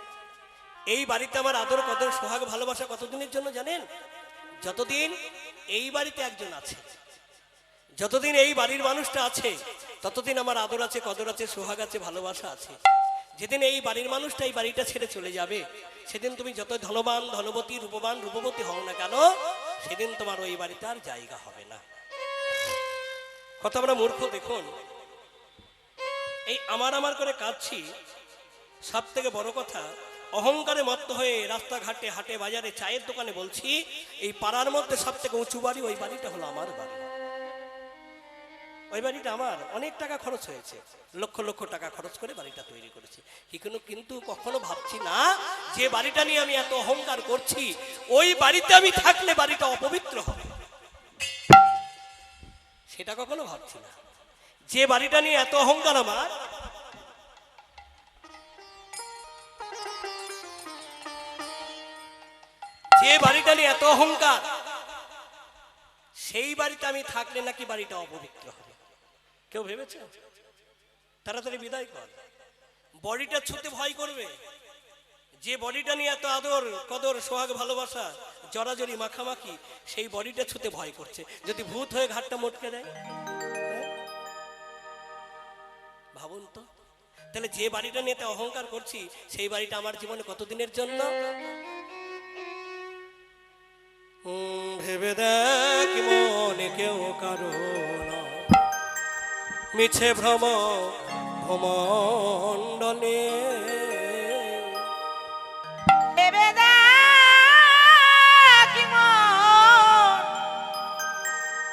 এই বাড়িতে আমার আদর, কদর, সোহাগ, ভালোবাসা কতদিনের জন্য জানেন? যতদিন এই বাড়িতে একজন আছে, যতদিন এই বাড়ির মানুষটা আছে, ততদিন আমার আদর আছে, কদর আছে, সোহাগ আছে, ভালোবাসা আছে। যেদিন এই বাড়ির মানুষটা এই বাড়িটা ছেড়ে চলে যাবে, সেদিন তুমি যত ধনবান, ধনবতী, রূপবান, রূপবতী হও না কেন, সেদিন তোমার ওই বাড়িতে আর জায়গা হবে না। কত আমরা মূর্খ দেখুন। এই আমার আমার করে কাঁদছি, সব থেকে বড় কথা, অহংকারে মত্ত হয়ে রাস্তাঘাটে, হাটে, বাজারে, চায়ের দোকানে বলছি, এই পাড়ার মধ্যে সব থেকে উঁচু বাড়ি, ওই বাড়িটা হলো আমার বাড়ি। ওই বাড়িটা আমার, অনেক টাকা খরচ হয়েছে, লক্ষ লক্ষ টাকা খরচ করে বাড়িটা তৈরি করেছি। কিন্তু কখনো ভাবছি না, যে বাড়িটা নিয়ে আমি এত অহংকার করছি, ওই বাড়িতে আমি থাকলে বাড়িটা অপবিত্র হবে, সেটা কখনো ভাবছি না। যে বাড়িটা নিয়ে এত অহংকার আমার, যে বাড়িটা নিয়ে এত অহংকার, সেই বাড়িতে আমি থাকলে নাকি বাড়িটা অপবিত্র হবে। কেউ ভেবেছে? তাড়াতাড়ি বিদায় কর। বডিটা ছুঁতে ভয় করবে, যে বডিটা নিয়ে এত আদর, কদর, সোহাগ, ভালোবাসা, জড়াজড়ি, মাখামাখি, সেই বডিটা ছুঁতে ভয় করছে। যদি ভূত হয়ে ঘাটটা মটকে দেয়, ভাবুন তো। তাহলে যে বাড়িটা নিয়ে এত অহংকার করছি, সেই বাড়িটা আমার জীবনে কতদিনের জন্য? ভেবে দেখ মনে কেউ কারো না, মিছে ভ্রম ভ্রমণ্ডলে। ভেবে দেখ মন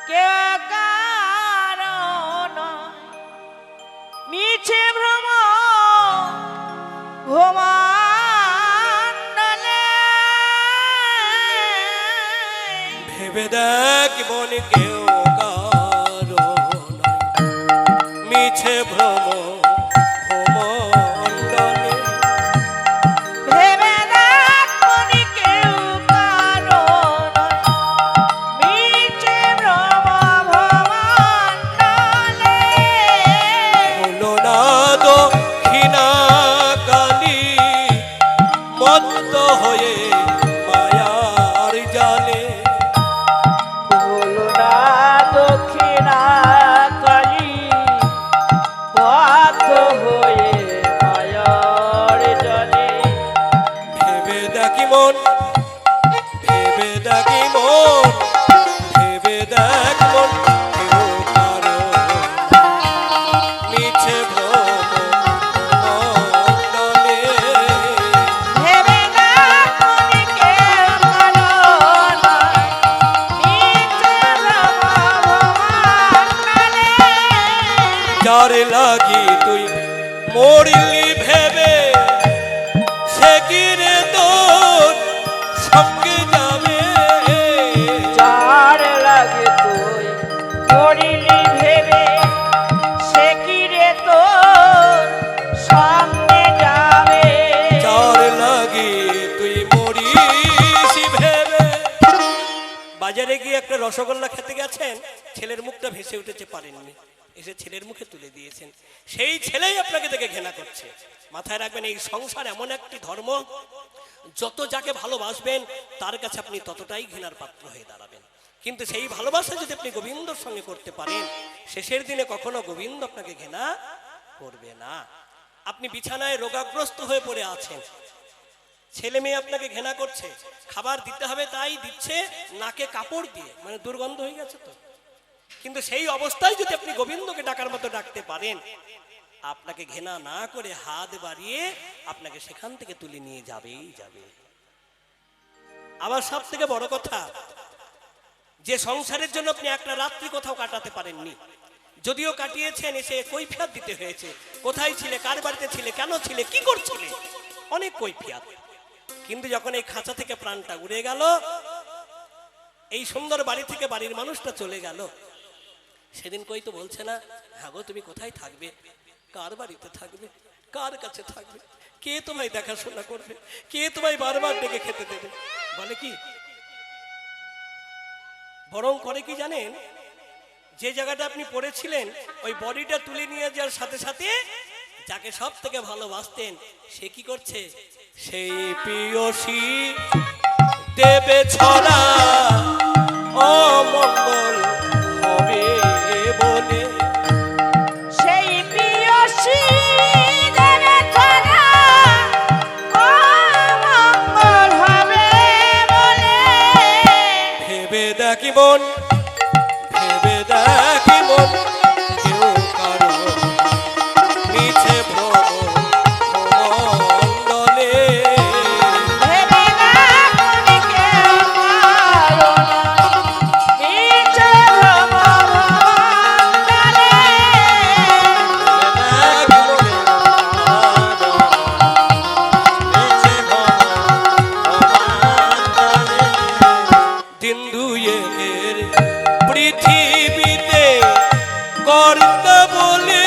কেউ কারো নয়, মিছে ভ্রম ভ্রমণ্ডলে। ভেবে দেখ মনে কেউ কারো নাই, মিছে ভ্রম ভ্রমণ্ডলে। ভেবে দেখ মন কেউ কারো নয়, মিছে ভ্রম ভ্রমণ্ডলে। হলো না দক্ষিণা কালী, মত্ত হয়ে মায়ার জালে। বলো না দক্ষিণা কালী, পথ হয়ে মায়ার জলে। ভেবে দেখি মন, ভেবে দেখি মন, ভেবে দেখ মন কেউ কারো মিছে ভ্রম মণ্ডলে। ভেবে দেখ মন কেউ কারো নয়, মিছে ভ্রম ভ্রমণ্ডলে। যার লাগি তুই মরিলি ভেবে, সে কি রে তোর সঙ্গে যাবে? যার লাগে তুই মরিলি ভেবে, সে কি রে তোর সামনে যাবে? যার লাগি তুই মরিস ভেবে। বাজারে গিয়ে একটা রসগোল্লা খেতে গেছেন, ছেলের মুখটা ভেসে উঠেছে, পারেননি, এসে ছেলের মুখে তুলে দিয়েছেন। সেই ছেলেই আপনাকে দেখে ঘৃণা করছে। মাথায় রাখবেন, এই সংসার এমন একটি ধর্ম, যত যাকে ভালোবাসবেন তার কাছে আপনি ততটাই ঘৃণার পাত্র হয়ে দাঁড়াবেন। কিন্তু সেই ভালোবাসা যদি আপনি গোবিন্দর সঙ্গে করতে পারেন, শেষের দিনে কখনো গোবিন্দ আপনাকে ঘৃণা করবে না। আপনি বিছানায় রোগাগ্রস্ত হয়ে পড়ে আছেন, ছেলে মেয়ে আপনাকে ঘৃণা করছে, খাবার দিতে হবে তাই দিচ্ছে নাকে কাপড় দিয়ে, মানে দুর্গন্ধ হয়ে গেছে তো। কিন্তু সেই অবস্থায় যদি আপনি গোবিন্দকে ডাকার মতো ডাকতে পারেন, আপনাকে ঘৃণা না করে হাত বাড়িয়ে আপনাকে সেখান থেকে তুলে নিয়ে যাবেই যাবে। আবার সব থেকে বড় কথা, যে সংসারের জন্য আপনি একটা রাত্রি কোথাও কাটাতে পারেননি, যদিও কাটিয়েছেন, এসে কৈফিয়ত দিতে হয়েছে। কোথায় ছিলে, কার বাড়িতে ছিলে, কেন ছিলে, কি করছিলে, অনেক কৈফিয়ত। কিন্তু যখন এই খাঁচা থেকে প্রাণটা উড়ে গেল, এই সুন্দর বাড়ি থেকে বাড়ির মানুষটা চলে গেল, সেদিন কই তো বলছে না, হ্যাঁ গো তুমি কোথায় থাকবে, কার বাড়িতে থাকবে, কার কাছে থাকবে, কে তোমায় দেখাশোনা করবে, কে তোমায় বারবার ডেকে খেতে দেবে, বলে কি? বরং করে কি জানেন, যে জায়গাটা আপনি পড়েছিলেন ওই বডিটা তুলে নিয়ে যাওয়ার সাথে সাথে যাকে সব থেকে ভালোবাসতেন সে কি করছে, সেই প্রিয়সী দেবে ছড়া অমঙ্গল হবে বলে। সেই প্রিয়সী দেবে ছড়া অমঙ্গল হবে বলে। ভেবে দেখি বোন, ভেবে দেখি বোন, কেউ কারো মিছে ভ্রমণ্ডলে। ভেবে দেখুন কেউ কারো নিচে ভ্রমণ্ডলে। দিন দুয়ের পৃথিবীতে কর্তা বলে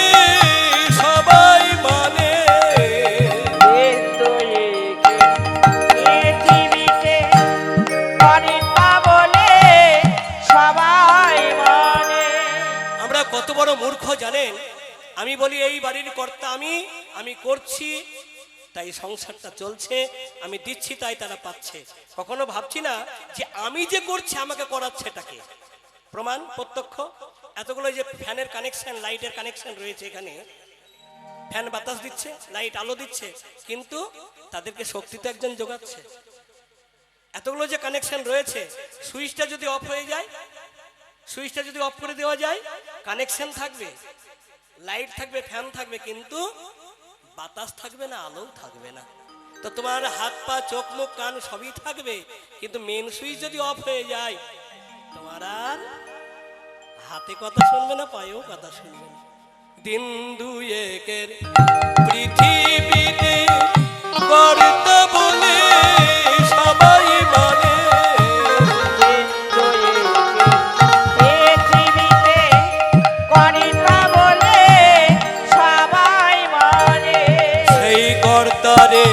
সবাই মানে। পৃথিবীতে কর্তা বলে সবাই মানে। আমরা কত বড় মূর্খ জানেন, আমি বলি এই বাড়ির কর্তা আমি, আমি করছি তাই সংসারটা চলছে, আমি দিচ্ছি তাই তারা পাচ্ছে। কখনো ভাবছি না যে আমি যে করছি আমাকে করাচ্ছে এটাকে। প্রমাণ প্রত্যক্ষ, এতগুলো যে ফ্যানের কানেকশন, লাইটের কানেকশন রয়েছে এখানে, ফ্যান বাতাস দিচ্ছে, লাইট আলো দিচ্ছে, কিন্তু তাদেরকে শক্তি তো একজন যোগাচ্ছে। এতগুলো যে কানেকশন রয়েছে, সুইচটা যদি অফ হয়ে যায়, সুইচটা যদি অফ করে দেওয়া যায়, কানেকশন থাকবে, লাইট থাকবে, ফ্যান থাকবে, কিন্তু বাতাস থাকবে না, আলো থাকবে না। তো তোমার হাত পা চোখ মুখ কান সবই থাকবে, কিন্তু মেন সুইচ যদি অফ হয়ে যায়, তোমার আর হাতে কথা শুনবে না, পায়েও কথা শুনবে না। দিন দুয়েকের পৃথিবীতে কর্তা বলে সবাই মানে। পৃথিবীতে কর্তা বলে সবাই মানে। সেই কর্তারে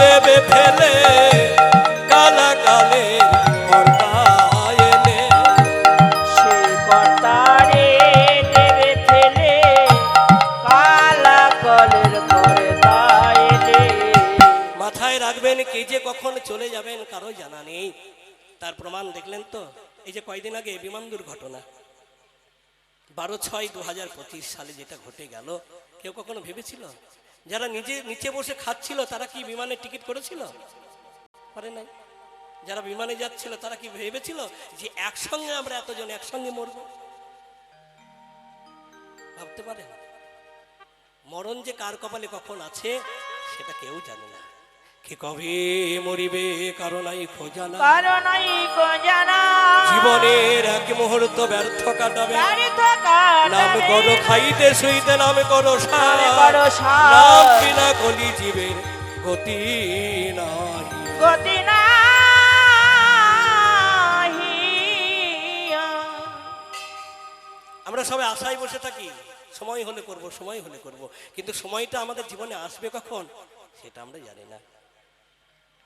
দেবে ফেলে কালাকালে কর্তা এলে। সেই কর্তারে দেবে ফেলে কালা কলের কর্তা এলে। মাথায় রাখবেন, কে যে কখন চলে যাবেন কারো জানা নেই। তার প্রমাণ দেখলেন তো, এই যে কয়দিন আগে বিমান দুর্ঘটনা, 12/6/2025 সালে যেটা ঘটে গেল, কেউ কখনো ভেবেছিল? যারা নিজে নিচে বসে খাচ্ছিল তারা কি বিমানের টিকিট করেছিল? করে নাই। যারা বিমানে যাচ্ছিল তারা কি ভেবেছিল যে একসঙ্গে আমরা এতজন একসঙ্গে মরব? ভাবতে পারেন? মরণ যে কার কপালে কখন আছে সেটা কেউ জানে না। কে কবে মরিবে কারো নাই খোঁজানা, কারণই কো জানা। জীবনের এক মুহূর্ত ব্যর্থ কাটাবে। ব্যর্থ কাটাবে। নাম করো খাইতে শুইতে, নাম করো নাম করো সার। নাম বিনা কলি জীবের গতি নাই। গতি নাহি। আমরা সবাই আশায় বসে থাকি, সময় হলে করব, সময় হলে করব, কিন্তু সময়টা আমাদের জীবনে আসবে কখন সেটা আমরা জানি না।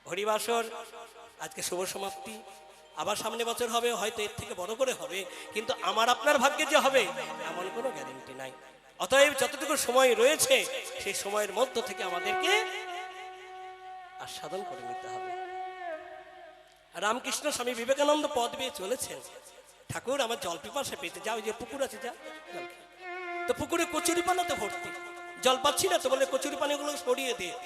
হরিবাসর আজকে শুভ সমাপ্তি, আবার সামনে বছর হবে, হয়তো এর থেকে বড় করে হবে, কিন্তু আমার আপনার ভাগ্যে যে হবে এমন কোনো গ্যারেন্টি নাই। অতএব যতটুকু সময় রয়েছে সেই সময়ের মধ্য থেকে আমাদেরকে আস্বাদন করে নিতে হবে। রামকৃষ্ণ স্বামী বিবেকানন্দ পদ পেয়ে চলেছেন, ঠাকুর আমার জল পিপাসা পেতে, যাও যে পুকুর আছে যা জল খা। তো পুকুরে কচুরি পানাতে ভর্তি, জল পাচ্ছি না তো বলে কচুরি পানিগুলো সরিয়ে দিয়ে,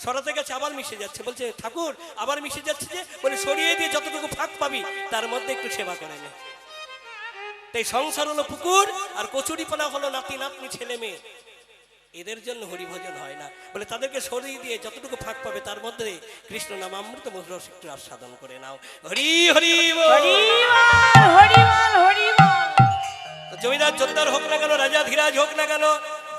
সরাতে গেছে আবার মিশে যাচ্ছে, বলছে ঠাকুর আবার মিশে যাচ্ছে যে, বলে সরিয়ে দিয়ে যতটুকু ফাঁক পাবি তার মধ্যে একটু সেবা করে নে। তাই সংসার হলো পুকুর আর কচুরি পানা হলো নাতি নাতনি ছেলে মেয়ে, এদের জন্য হরিভজন হয় না, বলে তাদেরকে সরিয়ে দিয়ে যতটুকু ফাঁক পাবে তার মধ্যে কৃষ্ণ নাম অমৃত মধুর একটু আস্বাদন করে নাও। হরি হরি বল। হরি বল, হরি বল, হরি বল। জমিদার জোরদার হোক না কেন, রাজা ধীরাজ হোক না কেন,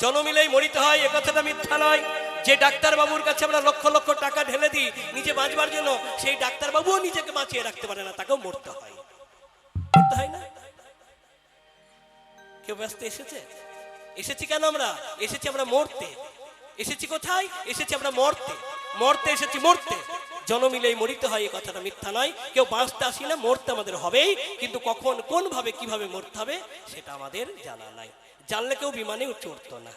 জনমিলেই মরিতে হয়, এ কথাটা মিথ্যা নয়। যে ডাক্তার বাবুর কাছে আমরা লক্ষ লক্ষ টাকা ঢেলে দিই নিজে বাঁচবার জন্য, সেই ডাক্তার বাবুও নিজেকে বাঁচিয়ে রাখতে পারে না, তাকেও মরতে হয়। মরতে হয় না? কেউ ব্যস্ত এসেছে? এসেছি কেন আমরা? এসেছি আমরা মরতে। এসেছি কোথায়? এসেছি আমরা মরতে। মরতে এসেছি, মরতে। জনমিলেই মরিতে হয়, এই কথাটা মিথ্যা নয়। কেউ বাঁচতে আসি না, মরতে আমাদের হবেই, কিন্তু কখন, কোন ভাবে, কিভাবে মরতে হবে সেটা আমাদের জানা নাই। জানলে কেউ বিমানে চড়তো না।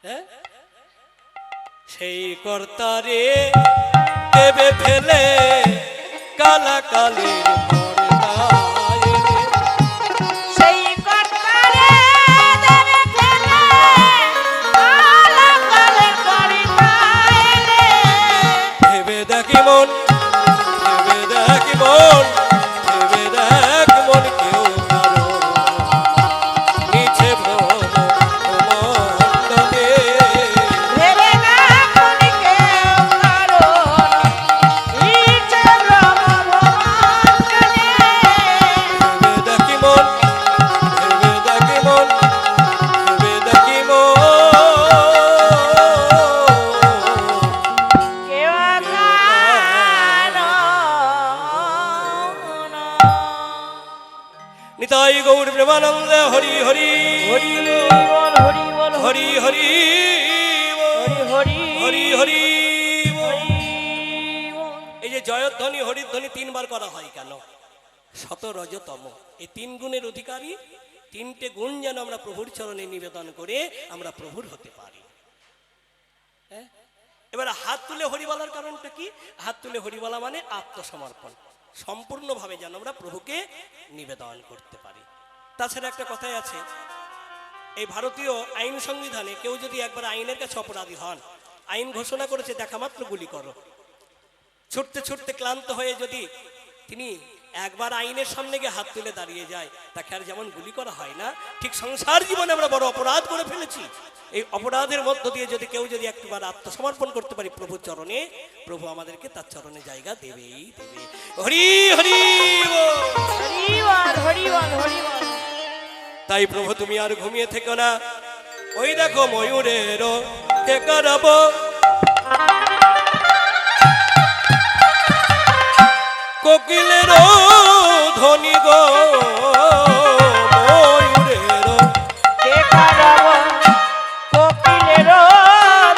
হ্যাঁ, সেই কর্তারে দেবে ফেলে কালা কালের পর্দায় রে। সেই কর্তারে দেবে ফেলে কালা কালের পর্দায় রে। ভেবে দেখি মন, ভেবে দেখি মন, ভেবে দেখ মন, কেউ কারো নিচে ভ্রম মণ্ডলে। ভেবে দেখুন কেউ কারো নিচে ভ্রম ভবাঙ্গনে। ভেবে দেখি মন, ভেবে দেখি মন, ভেবে দেখি মন। কেউ কারো নিতাই গৌর প্রেমানন্দে হরি হরি হরি বল, হরি বল, হরি হরি হরি হরি হরি। হরি বল। এই যে জয়ধ্বনি হরিধ্বনি তিনবার করা হয় কেন? শত রজতম, এই তিন গুণের অধিকারী। তিনটে গুণ যেন আমরা প্রভুর চরণে নিবেদন করে আমরা প্রভুর হতে পারি। হ্যাঁ, এবার হাত তুলে হরি বলার কারণটা কি? হাত তুলে হরি বলা মানে আত্মসমর্পণ, সম্পূর্ণভাবে যেন আমরা প্রভুকে নিবেদন করতে পারি। তাছাড়া একটা কথাই আছে, এই ভারতীয় আইন সংবিধানে কেউ যদি একবার আইনের কাছে অপরাধী হন, আইন ঘোষণা করেছে দেখা মাত্র গুলি করো। ছুটতে ছুটতে ক্লান্ত হয়ে যদি তিনি একবার আইনের সামনে গিয়ে হাত তুলে দাঁড়িয়ে যায়, তাকে আর যেমন গুলি করা হয় না, ঠিক সংসার জীবনে আমরা বড় অপরাধ করে ফেলেছি। এই অপরাধের মধ্য দিয়ে যদি কেউ যদি একবার আত্মসমর্পণ করতে পারি প্রভুর চরণে, প্রভু আমাদেরকে তার চরণে জায়গা দেবেই দেবে। হরি হরি বল। হরি বল, হরি বল, হরি বল। তাই প্রভু তুমি আর ঘুমিয়ে থেকো না। ওই দেখো ময়ূরেরও কে করাবো, কোকিলেরও ধ্বনি গো, ময়ূরেরও কে কারাব কোকিলের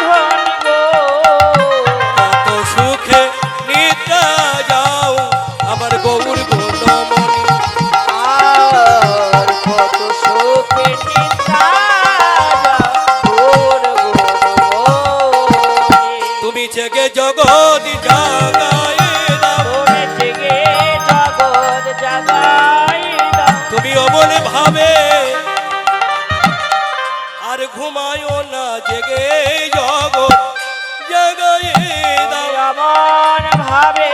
ধ্বনি গো। কত সুখে নিদ্রা যাও আমার গৌর গুণমণি। আর কত সুখে নিদ্রা যাও তোর গুণমণি। তুমি জেগে জগৎ জাগাইলা, তোরে জেগে জগৎ জাগাইলা। তুমি অমল ভাবে আর ঘুমায়ো না, জেগে জগৎ জাগাইলা। আমার ভাবে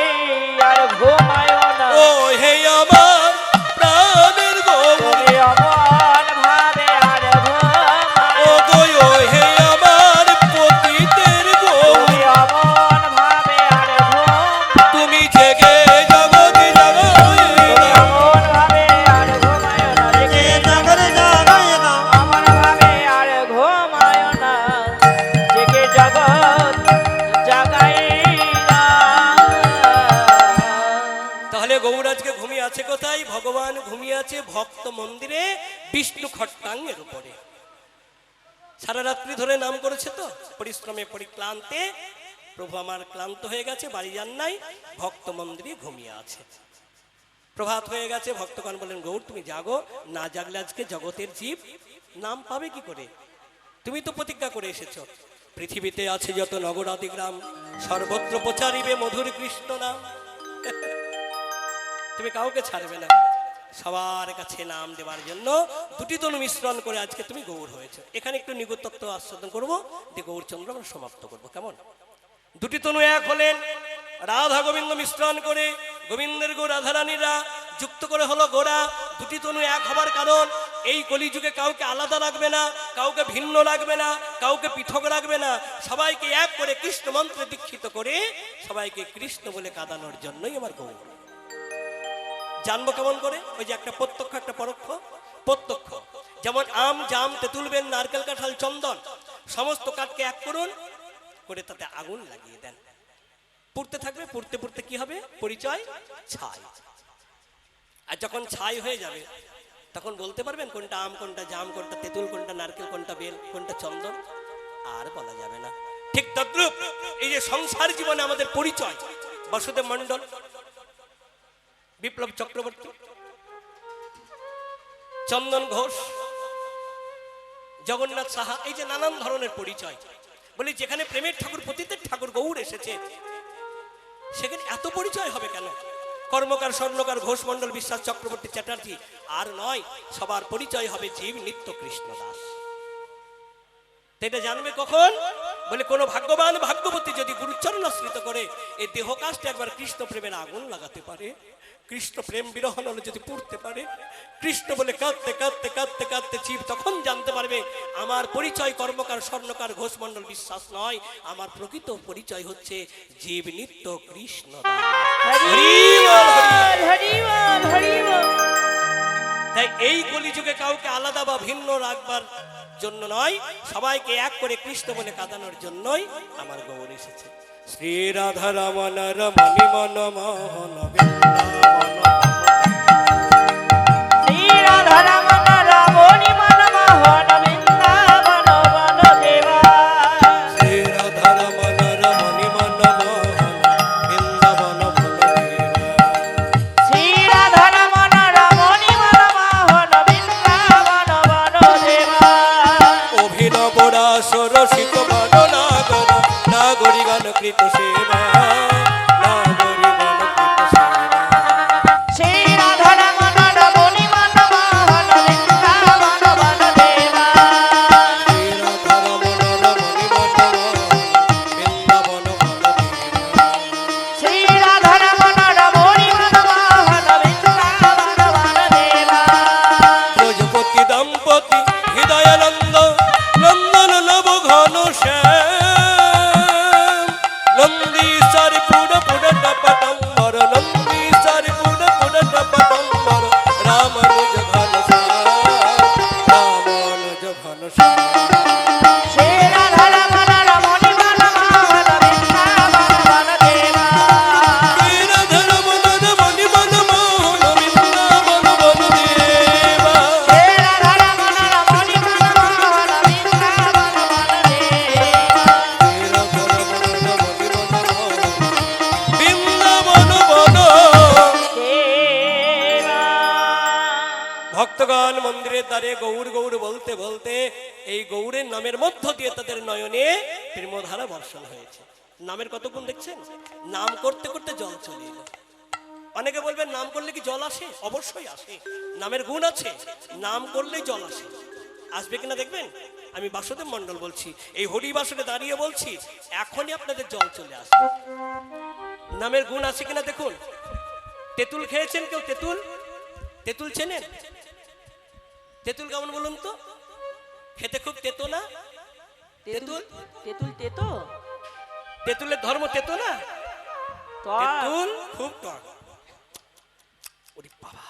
আর ঘুমায় না, ও হে আমার প্রাণের গৌর, তুমি আমার ভাবে আর ঘুমায় ও গো ও হে আমার পতিতের গৌর, তুমি আমার ভাবে আর ঘুমায়। তুমি জেগে জগৎ জাগাইলা। আমার ভাবে আর ঘুমায় না, জেগে নগর জাগায় না আমার ভাবে আর ঘুমায় না, জেগে জগৎ জাগাইলা। তাহলে গৌর আজকে ঘুমিয়ে আছে কোথায়? ভগবান ঘুমিয়ে আছে ভক্ত মন্দিরে বিষ্ণু খট্টাঙ্গের উপরে। সারা রাত্রি ধরে নাম করেছে তো, পরিশ্রমে পরিক্লান্তে প্রভু আমার ক্লান্ত হয়ে গেছে, বাড়ি যান নাই, ভক্ত মন্দিরে ঘুমিয়ে আছে। প্রভাত হয়ে গেছে, ভক্তগণ বলেন গৌর তুমি জাগো, না জাগলে আজকে জগতের জীব নাম পাবে কি করে? তুমি তো প্রতিজ্ঞা করে এসেছো, পৃথিবীতে আছে যত নগরাদি গ্রাম সর্বত্র প্রচারিবে মধুর কৃষ্ণ নাম। তুমি কাউকে ছাড়বে না, সবার কাছে নাম দেওয়ার জন্য দুটি তনু মিশ্রণ করে আজকে তুমি গৌর হয়েছে। এখানে একটু নিগূঢ়ত্ব আস্বাদন করবো, দিয়ে গৌরচন্দ্র আমরা সমাপ্ত করবো, কেমন? দুটি তনু এক হলেন, রাধা গোবিন্দ মিশ্রণ করে গোবিন্দের গো রাধারানীরা যুক্ত করে হলো গোরা। দুটি তনু এক হবার কারণ এই কলিযুগে কাউকে আলাদা রাখবে না, কাউকে ভিন্ন রাখবে না, কাউকে পৃথক রাখবে না, সবাইকে এক করে কৃষ্ণ মন্ত্রে দীক্ষিত করে সবাইকে কৃষ্ণ বলে কাঁদানোর জন্যই আমার গৌর। জানবো কেমন করে? ওই যে একটা প্রত্যক্ষ একটা পরোক্ষ। প্রত্যক্ষ। যেমন আম, জাম, তেঁতুল, বেল, নারকেল, কাঁঠাল, চন্দন সমস্ত কাঠকে এক করুন করে তাতে আগুন লাগিয়ে দেন, পুড়তে থাকবে, পুড়তে পুড়তে কি হবে? পরিচয় ছাই। আর যখন ছাই হয়ে যাবে তখন বলতে পারবেন কোনটা আম, কোনটা জাম, কোনটা তেঁতুল, কোনটা নারকেল, কোনটা বেল, কোনটা চন্দন? আর বলা যাবে না। ঠিক তদ্রূপ এই যে সংসার জীবনে আমাদের পরিচয়, বাসুদেব মণ্ডল, বিপ্লব চক্রবর্তী, চন্দন ঘোষ, জগন্নাথ সাহা, এই যে নানান ধরনের পরিচয়। বলি যেখানে প্রেমের ঠাকুর, পতিতের ঠাকুর গৌড় এসেছে সেখানে এত পরিচয় হবে কেন? কর্মকার, স্বর্ণকার, ঘোষ, মণ্ডল, বিশ্বাস, চক্রবর্তী, চ্যাটার্জি আর নয়, সবার পরিচয় হবে জীব নিত্য কৃষ্ণ দাস। এটা জানবে কখন? বলে কোন ভাগ্যবান ভাগ্যবতী যদি গুরুচরণ আশ্রিত করে এই দেহ কাষ্টে একবার কৃষ্ণ প্রেমের আগুন লাগাতে পারে, কৃষ্ণ প্রেম বিরহণ হলে যদি পড়তে পারে, কৃষ্ণ বলে কাঁদতে কাঁদতে কাঁদতে কাঁদতে জীব তখন জানতে পারবে আমার পরিচয় কর্মকার, স্বর্ণকার, ঘোষ, মণ্ডল, বিশ্বাস নয়, আমার প্রকৃত পরিচয় হচ্ছে জীব নিত্য কৃষ্ণ দাস। হরি বল, হরি বল, হরি বল। তাই এই কলিযুগে কাউকে আলাদা বা ভিন্ন রাখবার জন্য নয়, সবাইকে এক করে কৃষ্ণ বলে কাঁদানোর জন্যই আমার গৌর এসেছে। শ্রী রাধা রমণ রমণী মন মোহন শ্রী রাধা রমণ রমণী মন মোহন বৃন্দাবন বন দেবা। শ্রী রাধা রমণ রমণী মন মোহন বৃন্দাবন বন দেবা। শ্রী রাধা রমণ রমণী মন মোহন বৃন্দাবন বন দেবা। অভিনব রাস রসিক বন নাগর, নাগরী গান কৃত সেবা, নাগরী গান কৃত সেবা। শ্রী রাধা রমণ রমণী মন মোহন বৃন্দাবন বন দেবা। শ্রী রাধা রমণ রমণী মন মোহন বৃন্দাবন বন দেবা। শ্রী রাধা রমণ রমণী মন মোহন বৃন্দাবন বন দেবা। ব্রজপতি দম্পতি হৃদয়ানন্দ, নন্দন নব ঘন শ্যাম, নন্দীশ্বর পুর পুর টপটম্বর, নন্দীশ্বর পুর পুর টপটম্বর, রামানুজ ঘন শ্যাম, রামানুজ ঘন শ্যাম। শ্রী রাধা রমণ রমণী মন মোহন বৃন্দাবন বন দেবা। শ্রী রাধা রমণ রমণী মন মোহন বৃন্দাবন বন দেবা। শ্রী রাধা রমণ রমণী মন মোহন বৃন্দাবন বন দেবা। শ্রী রাধা রমণ রমণী মন মোহন বৃন্দাবন বন দেবা। ভক্তগণ মন্দিরের দ্বারে গৌর গৌর বলতে বলতে এই গৌরের নামের মধ্য দিয়ে তাদের নয়নে প্রেমধারা বর্ষণ হয়েছে। নামের কত গুণ দেখছেন? নাম করতে করতে জল চলে এলো। অনেকে বলবেন নাম করলে কি জল আসে? অবশ্যই আসে, নামের গুণ আছে, নাম করলেই জল আসে। আসবে কিনা দেখবেন। আমি বাসুদেব মণ্ডল বলছি, এই হরি বাসনে দাঁড়িয়ে বলছি, এখনই আপনাদের জল চলে আসবে। নামের গুণ আছে কিনা দেখুন। তেঁতুল খেয়েছেন কেউ? তেঁতুল, তেঁতুল চেনেন? তেঁতুল কেমন বলুন তো? খেতে খুব তেতো না? তেঁতুল, তেঁতুল তেতো, তেঁতুলের ধর্ম তেতো না? টক। তেঁতুল খুব টক। ওরে বাবা,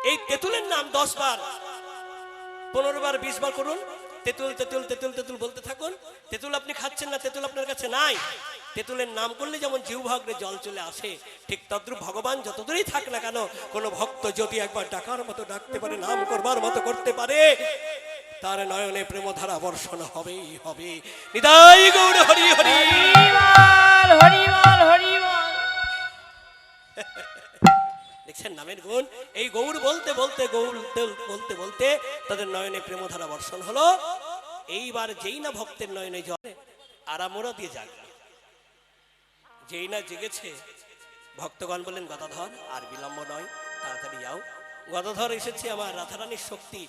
এই তেঁতুলের নাম 10 বার, 15 বার, 20 বার করুন। তেঁতুল তেঁতুল তেঁতুল তেঁতুল বলতে থাকুন। তেঁতুল আপনি খাচ্ছেন না, তেঁতুল আপনার কাছে নাই। তেঁতুলের নাম করলে যেমন জিহ্বাগ্রে জল চলে আসে, ঠিক তদ্রূপ ভগবান যতদূরই থাক না কেন, কোন ভক্ত যদি একবার ডাকার মতো ডাকতে পারে, নাম করবার মতো করতে পারে, তার নয়নে প্রেমধারা বর্ষণ হবেই হবে। নিতাই গৌর হরি হরি। হরিবল হরিবল হরিবল। দেখছেন নামের গুণ। এই গৌর বলতে বলতে গৌর বলতে বলতে তাদের নয়নে প্রেমধারা বর্ষণ হলো। এইবার যেই না ভক্তের নয়নে জলে আরামোরা দিয়ে জাগলো, যেই না জেগেছে, ভক্তগণ বলেন গদাধর আর বিলম্ব নয়, তাড়াতাড়ি যাও। গদাধর এসেছে আমার রাধারানীর শক্তি,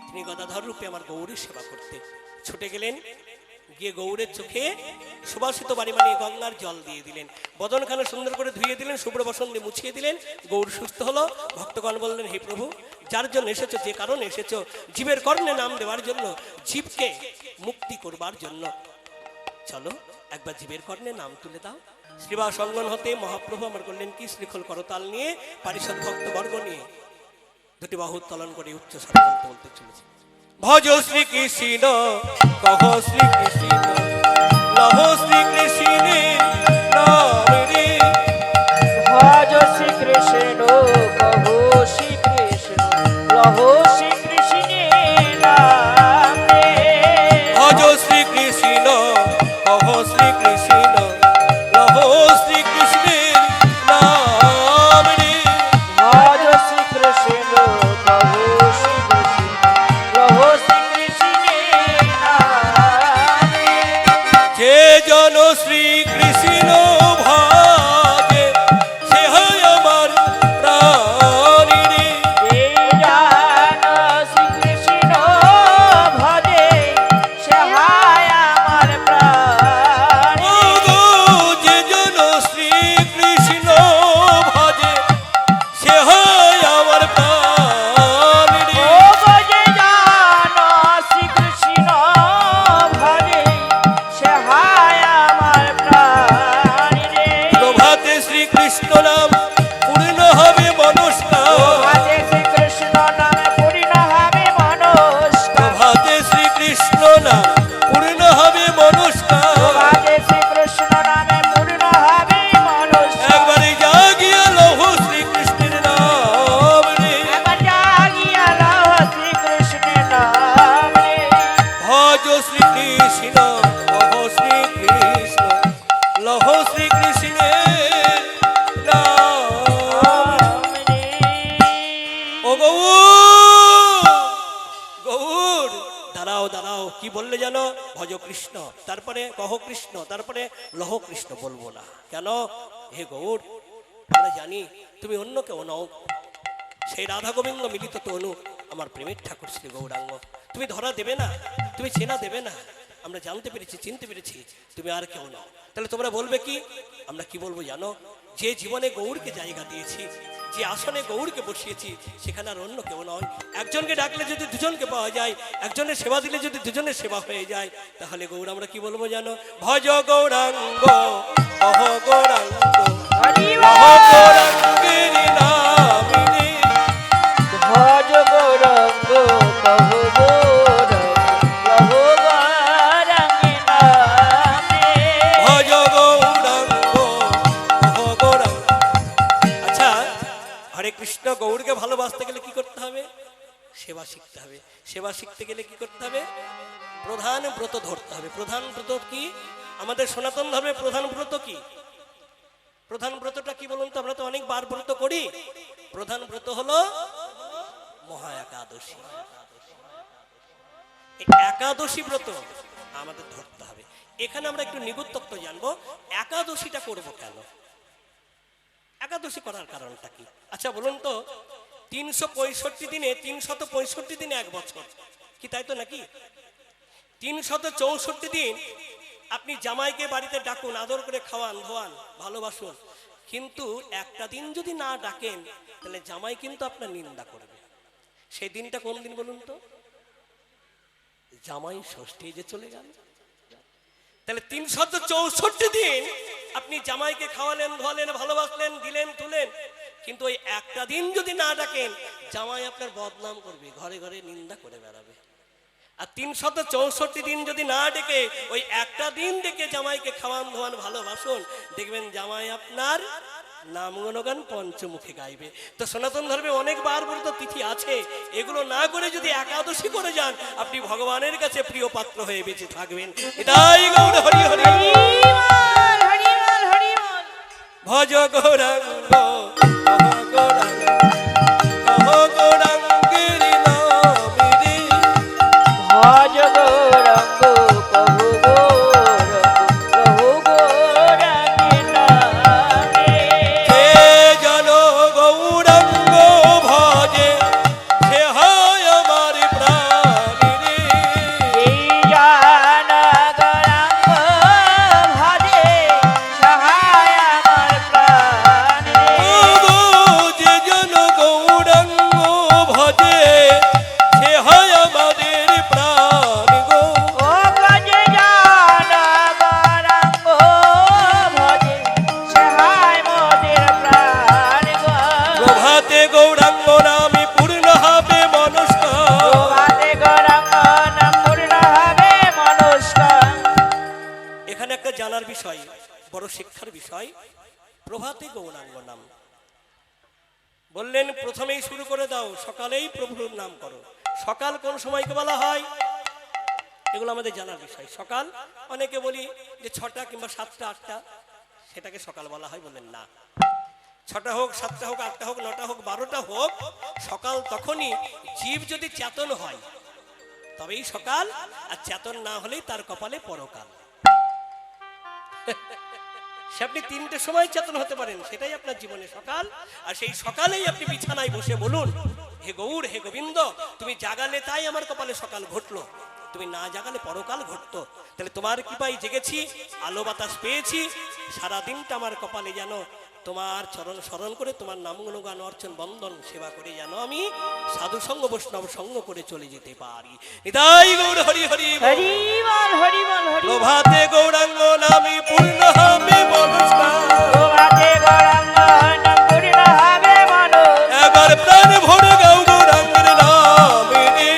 তিনি গদাধর রূপে আমার গৌরীর সেবা করতে। ছুটে গেলেন, গিয়ে গৌরের চোখে সুবাসিত বাড়ি বানিয়ে গঙ্গার জল দিয়ে দিলেন, বদনখানা সুন্দর করে ধুয়ে দিলেন, শুভ্র বসন দিয়ে মুছিয়ে দিলেন। গৌর সুস্থ হলো। ভক্তগণ বললেন, হে প্রভু, যার জন্য এসেছো, যে কারণে এসেছো, জীবের কর্ণে নাম দেওয়ার জন্য, জীবকে মুক্তি করবার জন্য, চলো একবার জীবের কর্ণে নাম তুলে দাও। শ্রীবাস অঙ্গন হতে মহাপ্রভু আমার করলেন কি শ্রীখল করতাল নিয়ে, পারিষদ ভক্ত বর্গ নিয়ে দুটি বাহু উত্তোলন করে উচ্চ স্বরে বলতে বলতে চলেছে, ভজ শ্রী কৃষ্ণ কহ শ্রী কৃষ্ণ লহ শ্রী কৃষ্ণের নাম রে। ভজ শ্রী কৃষ্ণ কহো শ্রী কৃষ্ণ লহ শ্রী কৃষ্ণের নাম রে। ভজ শ্রী কৃষ্ণ কহ শ্রী কৃষ্ণ লহ শ্রী কৃষ্ণের নাম রে। ভজ শ্রী কৃষ্ণ কহো শ্রী কৃষ্ণ লহ শ্রী কৃষ্ণের নাম রে। যে জন শ্রী কৃষ্ণ ভাজে সে হয় আমার প্রাণ রে। যে জন শ্রী কৃষ্ণ ভজে সে হয় আমার প্রাণ ও গো, যে জন শ্রী কৃষ্ণ ভাজে সে হয় আমার প্রাণ রে। ও ভজে জান শ্রীকৃষ্ণ ভজে সে হায় আমার প্রাণ রে। প্রভাতে শ্রীকৃষ্ণ নাম পূর্ণ হবে মনস্কার। প্রভাতে শ্রীকৃষ্ণ নামে পূর্ণ হবে মনস্কার। প্রভাতে শ্রীকৃষ্ণ নাম পূর্ণ হবে মনস্কার। প্রভাতে শ্রীকৃষ্ণ নামে পূর্ণ হবে মনস্কার। একবারে জাগিয়া লহ শ্রীকৃষ্ণের নাম রে। এবার জাগিয়া লহ শ্রীকৃষ্ণের নাম রে। ভজ শ্রীকৃষ্ণ লহ শ্রীকৃষ্ণ লহ শ্রীকৃষ্ণের নাম। ও গৌর, দাঁড়াও দাঁড়াও, কি বললে জানো? ভজ কৃষ্ণ, তারপরে কহ কৃষ্ণ, তারপরে লহ কৃষ্ণ বলবো না কেন? হে গৌর, আমরা জানি তুমি অন্য কেউ নও, সেই রাধা গোবিন্দ মিলিত তনু আমার প্রেমের ঠাকুর শ্রী গৌরাঙ্গ। তুমি ধরা দেবে না, তুমি চেনা দেবে না, আমরা জানতে পেরেছি, চিনতে পেরেছি তুমি আর কেউ নও। তাহলে তোমরা বলবে কি? আমরা কি বলবো জানো? যে জীবনে গৌরকে জায়গা দিয়েছি, যে আসনে গৌরকে বসিয়েছি, সেখানে আর অন্য কেউ নয়। একজনকে ডাকলে যদি দুজনকে পাওয়া যায়, একজনের সেবা দিলে যদি দুজনের সেবা হয়ে যায়, তাহলে গৌর আমরা কি বলবো জানো? ভজ গৌরাঙ্গ অহ গৌরাঙ্গ হরি অহ বল। গৌরাঙ্গের নাম রে। ভজ গৌরঙ্গ কহো গৌরঙ্গ কহো গৌরাঙ্গে নামে। ভজ গৌরাঙ্গ অহ গৌরাঙ্গ। আচ্ছা, হরে কৃষ্ণ গৌরকে ভালোবাসতে গেলে কি করতে হবে? সেবা শিখতে হবে। সেবা শিখতে গেলে কি করতে হবে? প্রধান ব্রত ধরতে হবে। প্রধান ব্রত কি? আমাদের সনাতন ধর্মে প্রধান ব্রত কি? প্রধান ব্রতটা কি বলুন তো? আমরা তো অনেকবার ব্রত করি। প্রধান ব্রত হলো মহা একাদশী। এই একাদশী ব্রত আমাদের ধরতে হবে। এখানে আমরা একটু নিগুড় তত্ত্ব জানবো, একাদশীটা করব কেন, একাদশী করার কারণটা কি। আচ্ছা বলুন তো, 365 দিনে 365 দিনে এক বছর, কি তাই তো নাকি? 364 দিন আপনি জামাইকে বাড়িতে ডাকুন, আদর করে খাওয়ান, ধোয়ান, ভালোবাসুন, কিন্তু একটা দিন যদি না ডাকেন তাহলে জামাই কিন্তু আপনার নিন্দা করবে। সেই দিনটা কোন দিন বলুন তো? জামাই ষষ্ঠী যে চলে গেল। তাহলে 364 দিন আপনি জামাইকে খাওয়ালেন, ধোয়ালেন, ভালোবাসলেন, দিলেন, তুলেন, কিন্তু ওই একটা দিন যদি না ডাকেন, জামাই আপনার বদনাম করবে, ঘরে ঘরে নিন্দা করে বেড়াবে। আর 364 দিন যদি না ডেকে ওই একটা দিন ডেকে জামাইকে খাওয়ান, ধোয়ান, ভালোবাসুন, দেখবেন জামাই আপনার নাম গুণগান পঞ্চমুখে গাইবে। তো সনাতন ধর্মে অনেকবার ব্রত তিথি আছে, এগুলো না করে যদি একাদশী করে যান, আপনি ভগবানের কাছে প্রিয় পাত্র হয়ে বেঁচে থাকবেন। এটাই গৌর হরি হরি। হরি বল, হরি বল, হরি বল। ভজ গৌরাঙ্গ কহ গৌরাঙ্গ কহ গৌরাঙ্গের নাম রে। ভজ গৌরঙ্গ কহো গৌরঙ্গ কহো গৌরাঙ্গে নামে। যে জন গৌরাঙ্গ ভজে সে হয় আমার প্রাণ রে। এই জান গৌরাঙ্গ বিষয়, বড় শিক্ষার বিষয়। প্রভাতে গৌরাঙ্গ নাম বললেন, প্রথমেই শুরু করে দাও, সকালেই প্রভুর নাম করো। সকাল কোন সময়কে বলা হয়, এগুলো আমাদের জানার বিষয়। সকাল অনেকে বলি যে 6টা কিংবা 7টা 8টা, সেটাকে সকাল বলা হয়। বললেন না, 6টা হোক 7টা হোক 8টা হোক 9টা হোক 12টা হোক, সকাল তখনই জীব যদি চেতন হয় তবেই সকাল, আর চেতন না হলেই তার কপালে পরকাল। সে আপনি 3টের সময় চেতন হতে পারেন, সেটাই আপনার জীবনে সকাল। আর সেই সকালেই আপনি বিছানায় বসে বলুন, হে গৌর, হে গোবিন্দ, তুমি জাগালে তাই আমার কপালে সকাল ঘটলো, তুমি না জাগালে পরকাল ঘটতো। তাহলে তোমার কৃপায় জেগেছি, আলো বাতাস পেয়েছি, সারাদিনটা আমার কপালে যেন তোমার চরণ স্মরণ করে তোমার নাম গুণগান অর্চন বন্দন সেবা করে যেন আমি সাধু সঙ্গ বৈষ্ণব সঙ্গ করে চলে যেতে পারি। নিতাই গৌর হরি হরি বল। হরি বল, হরি বল, হরি বল। প্রভাতে গৌরাঙ্গ নামে পূর্ণ হবে মনস্কার, প্রভাতে গৌরাঙ্গ নাম পূর্ণ হবে মনস্কার। এবার প্রাণ ভরে গাও গৌরাঙ্গের নামে রে,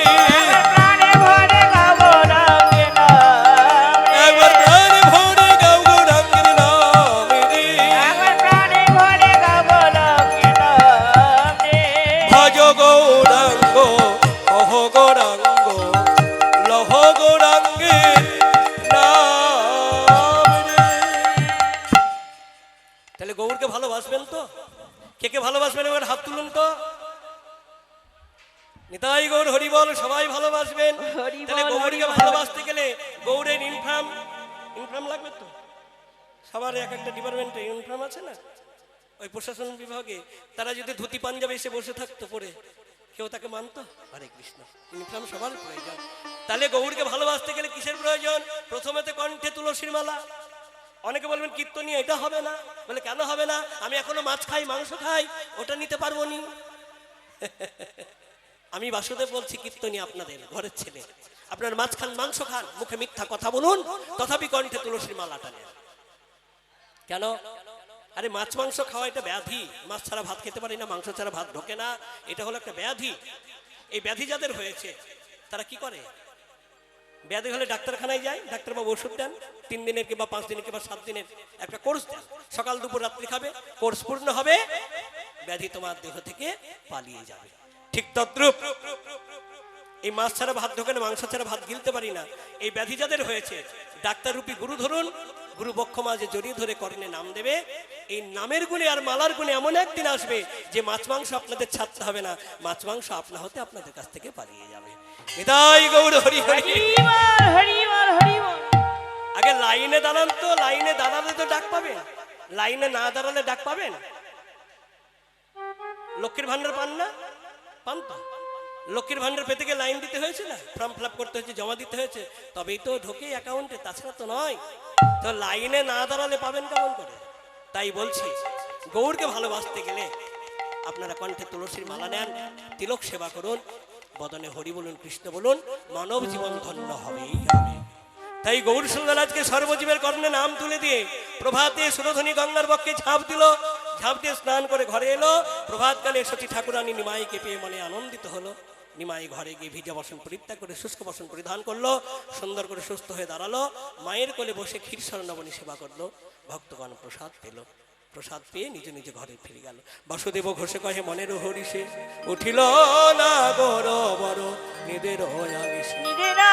আমার প্রাণে ভরে গাও গৌরাঙ্গের নাম রে। এবার প্রাণ ভরে গাও গৌরাঙ্গের নামে রে, আমার প্রাণে ভরে গাও গৌরাঙ্গের নাম রে। ভজ গৌরাঙ্গ অহ গৌরাঙ্গ লহ গৌরাঙ্গের নাম রে। তাহলে গৌরকে ভালোবাসবেন তো? কে কে ভালোবাসবেন এবার হাত তুলুন তো। নিতাই গৌর হরি বল, সবাই ভালোবাসবেন। হরি বল, তাহলে হরি গৌরকে বল। ভালোবাসতে গেলে গৌরের ইনফ্রাম লাগবে তো। সবার এক একটা ডিপার্টমেন্টে ইনফ্রাম আছে না, ওই প্রশাসন বিভাগে। তারা যদি ধুতি পাঞ্জাবে এসে বসে থাকতো পরে, কেউ তাকে মানতো? হরে কৃষ্ণ, ইনফ্রাম সবার প্রয়োজন। তাহলে গৌরকে ভালোবাসতে গেলে কিসের প্রয়োজন? প্রথমেতে কণ্ঠে তুলসীর মালা। অনেকে বলবেন কীর্তনীয়, এটা হবে না। বলে কেন হবে না? আমি এখনো মাছ খাই, মাংস খাই, ওটা নিতে পারবো নি। আমি বাসুদেব বলছি, কীর্তনীয় আপনাদের ঘরের ছেলে, আপনার মাছ খান, মাংস খান, মুখে মিথ্যা কথা বলুন, তথাপি কণ্ঠে তুলসীর মালাটা নেন। কেন? আরে মাছ মাংস খাওয়া এটা ব্যাধি। মাছ ছাড়া ভাত খেতে পারি না, মাংস ছাড়া ভাত ঢোকে না, এটা হলো একটা ব্যাধি। এই ব্যাধি যাদের হয়েছে তারা কি করে? ব্যাধি হলে ডাক্তারখানায় যায়, ডাক্তারবাবু ওষুধ দেন, 3 দিনের কিংবা 5 দিনের কিংবা 7 দিনের একটা কোর্স দেন, সকাল দুপুর রাত্রি খাবে, কোর্স পূর্ণ হবে, ব্যাধি তোমার দেহ থেকে পালিয়ে যাবে। ঠিক তদ্রূপ এই মাছ ছাড়া ভাত ঢোকে না, মাংস ছাড়া ভাত গিলতে পারি না, এই ব্যাধি যাদের হয়েছে, ডাক্তার রূপী গুরু ধরুন, গুরু বক্ষ মাঝে জড়িয়ে ধরে কর্ণে নাম দেবে। এই নামের গুণে আর মালার গুণে এমন একদিন আসবে যে মাছ মাংস আপনাদের ছাড়তে হবে না, মাছ মাংস আপনা হতে আপনাদের কাছ থেকে পালিয়ে যাবে। নিতাই গৌর হরি হরি। হরি বল, হরি বল, হরি বল। আগে লাইনে দাঁড়ান তো, লাইনে দাঁড়ালে তো ডাক পাবেন, লাইনে না দাঁড়ালে ডাক পাবেন? লক্ষ্মীর ভান্ডার পান না? পান তো। লক্ষ্মীর ভান্ডার পেতে গিয়ে লাইন দিতে হয়েছে না, ফর্ম ফিল আপ করতে হয়েছে, জমা দিতে হয়েছে, তবেই তো ঢোকে অ্যাকাউন্টে, তাছাড়া তো নয়। তো লাইনে না দাঁড়ালে পাবেন কেমন করে? তাই বলছি, গৌরকে ভালোবাসতে গেলে আপনারা কণ্ঠে তুলসীর মালা নেন, তিলক সেবা করুন, বদনে হরি বলুন, কৃষ্ণ বলুন, মানব জীবন ধন্য হবেই হবে। তাই গৌর সুন্দর আজকে সর্বজীবের কর্ণে নাম তুলে দিয়ে প্রভাতে সুরধ্বনি গঙ্গার বক্ষে ঝাঁপ দিল, ঝাঁপ দিয়ে স্নান করে ঘরে এলো। প্রভাতকালে সতী ঠাকুরানী নিমাইকে পেয়ে মনে আনন্দিত হলো। নিমাই ঘরে গিয়ে ভিজা বসন পরিত্যাগ করে শুষ্ক বসন পরিধান করলো, সুন্দর করে সুস্থ হয়ে দাঁড়ালো, মায়ের কোলে বসে ক্ষীর স্বর্ণবনী সেবা করলো। ভক্তগণ প্রসাদ পেল, প্রসাদ পেয়ে নিজ নিজ ঘরে ফিরে গেল। বাসুদেব ঘোষে কহে মনের হরিষে উঠিল না গৌর বড় নিদের নিরে না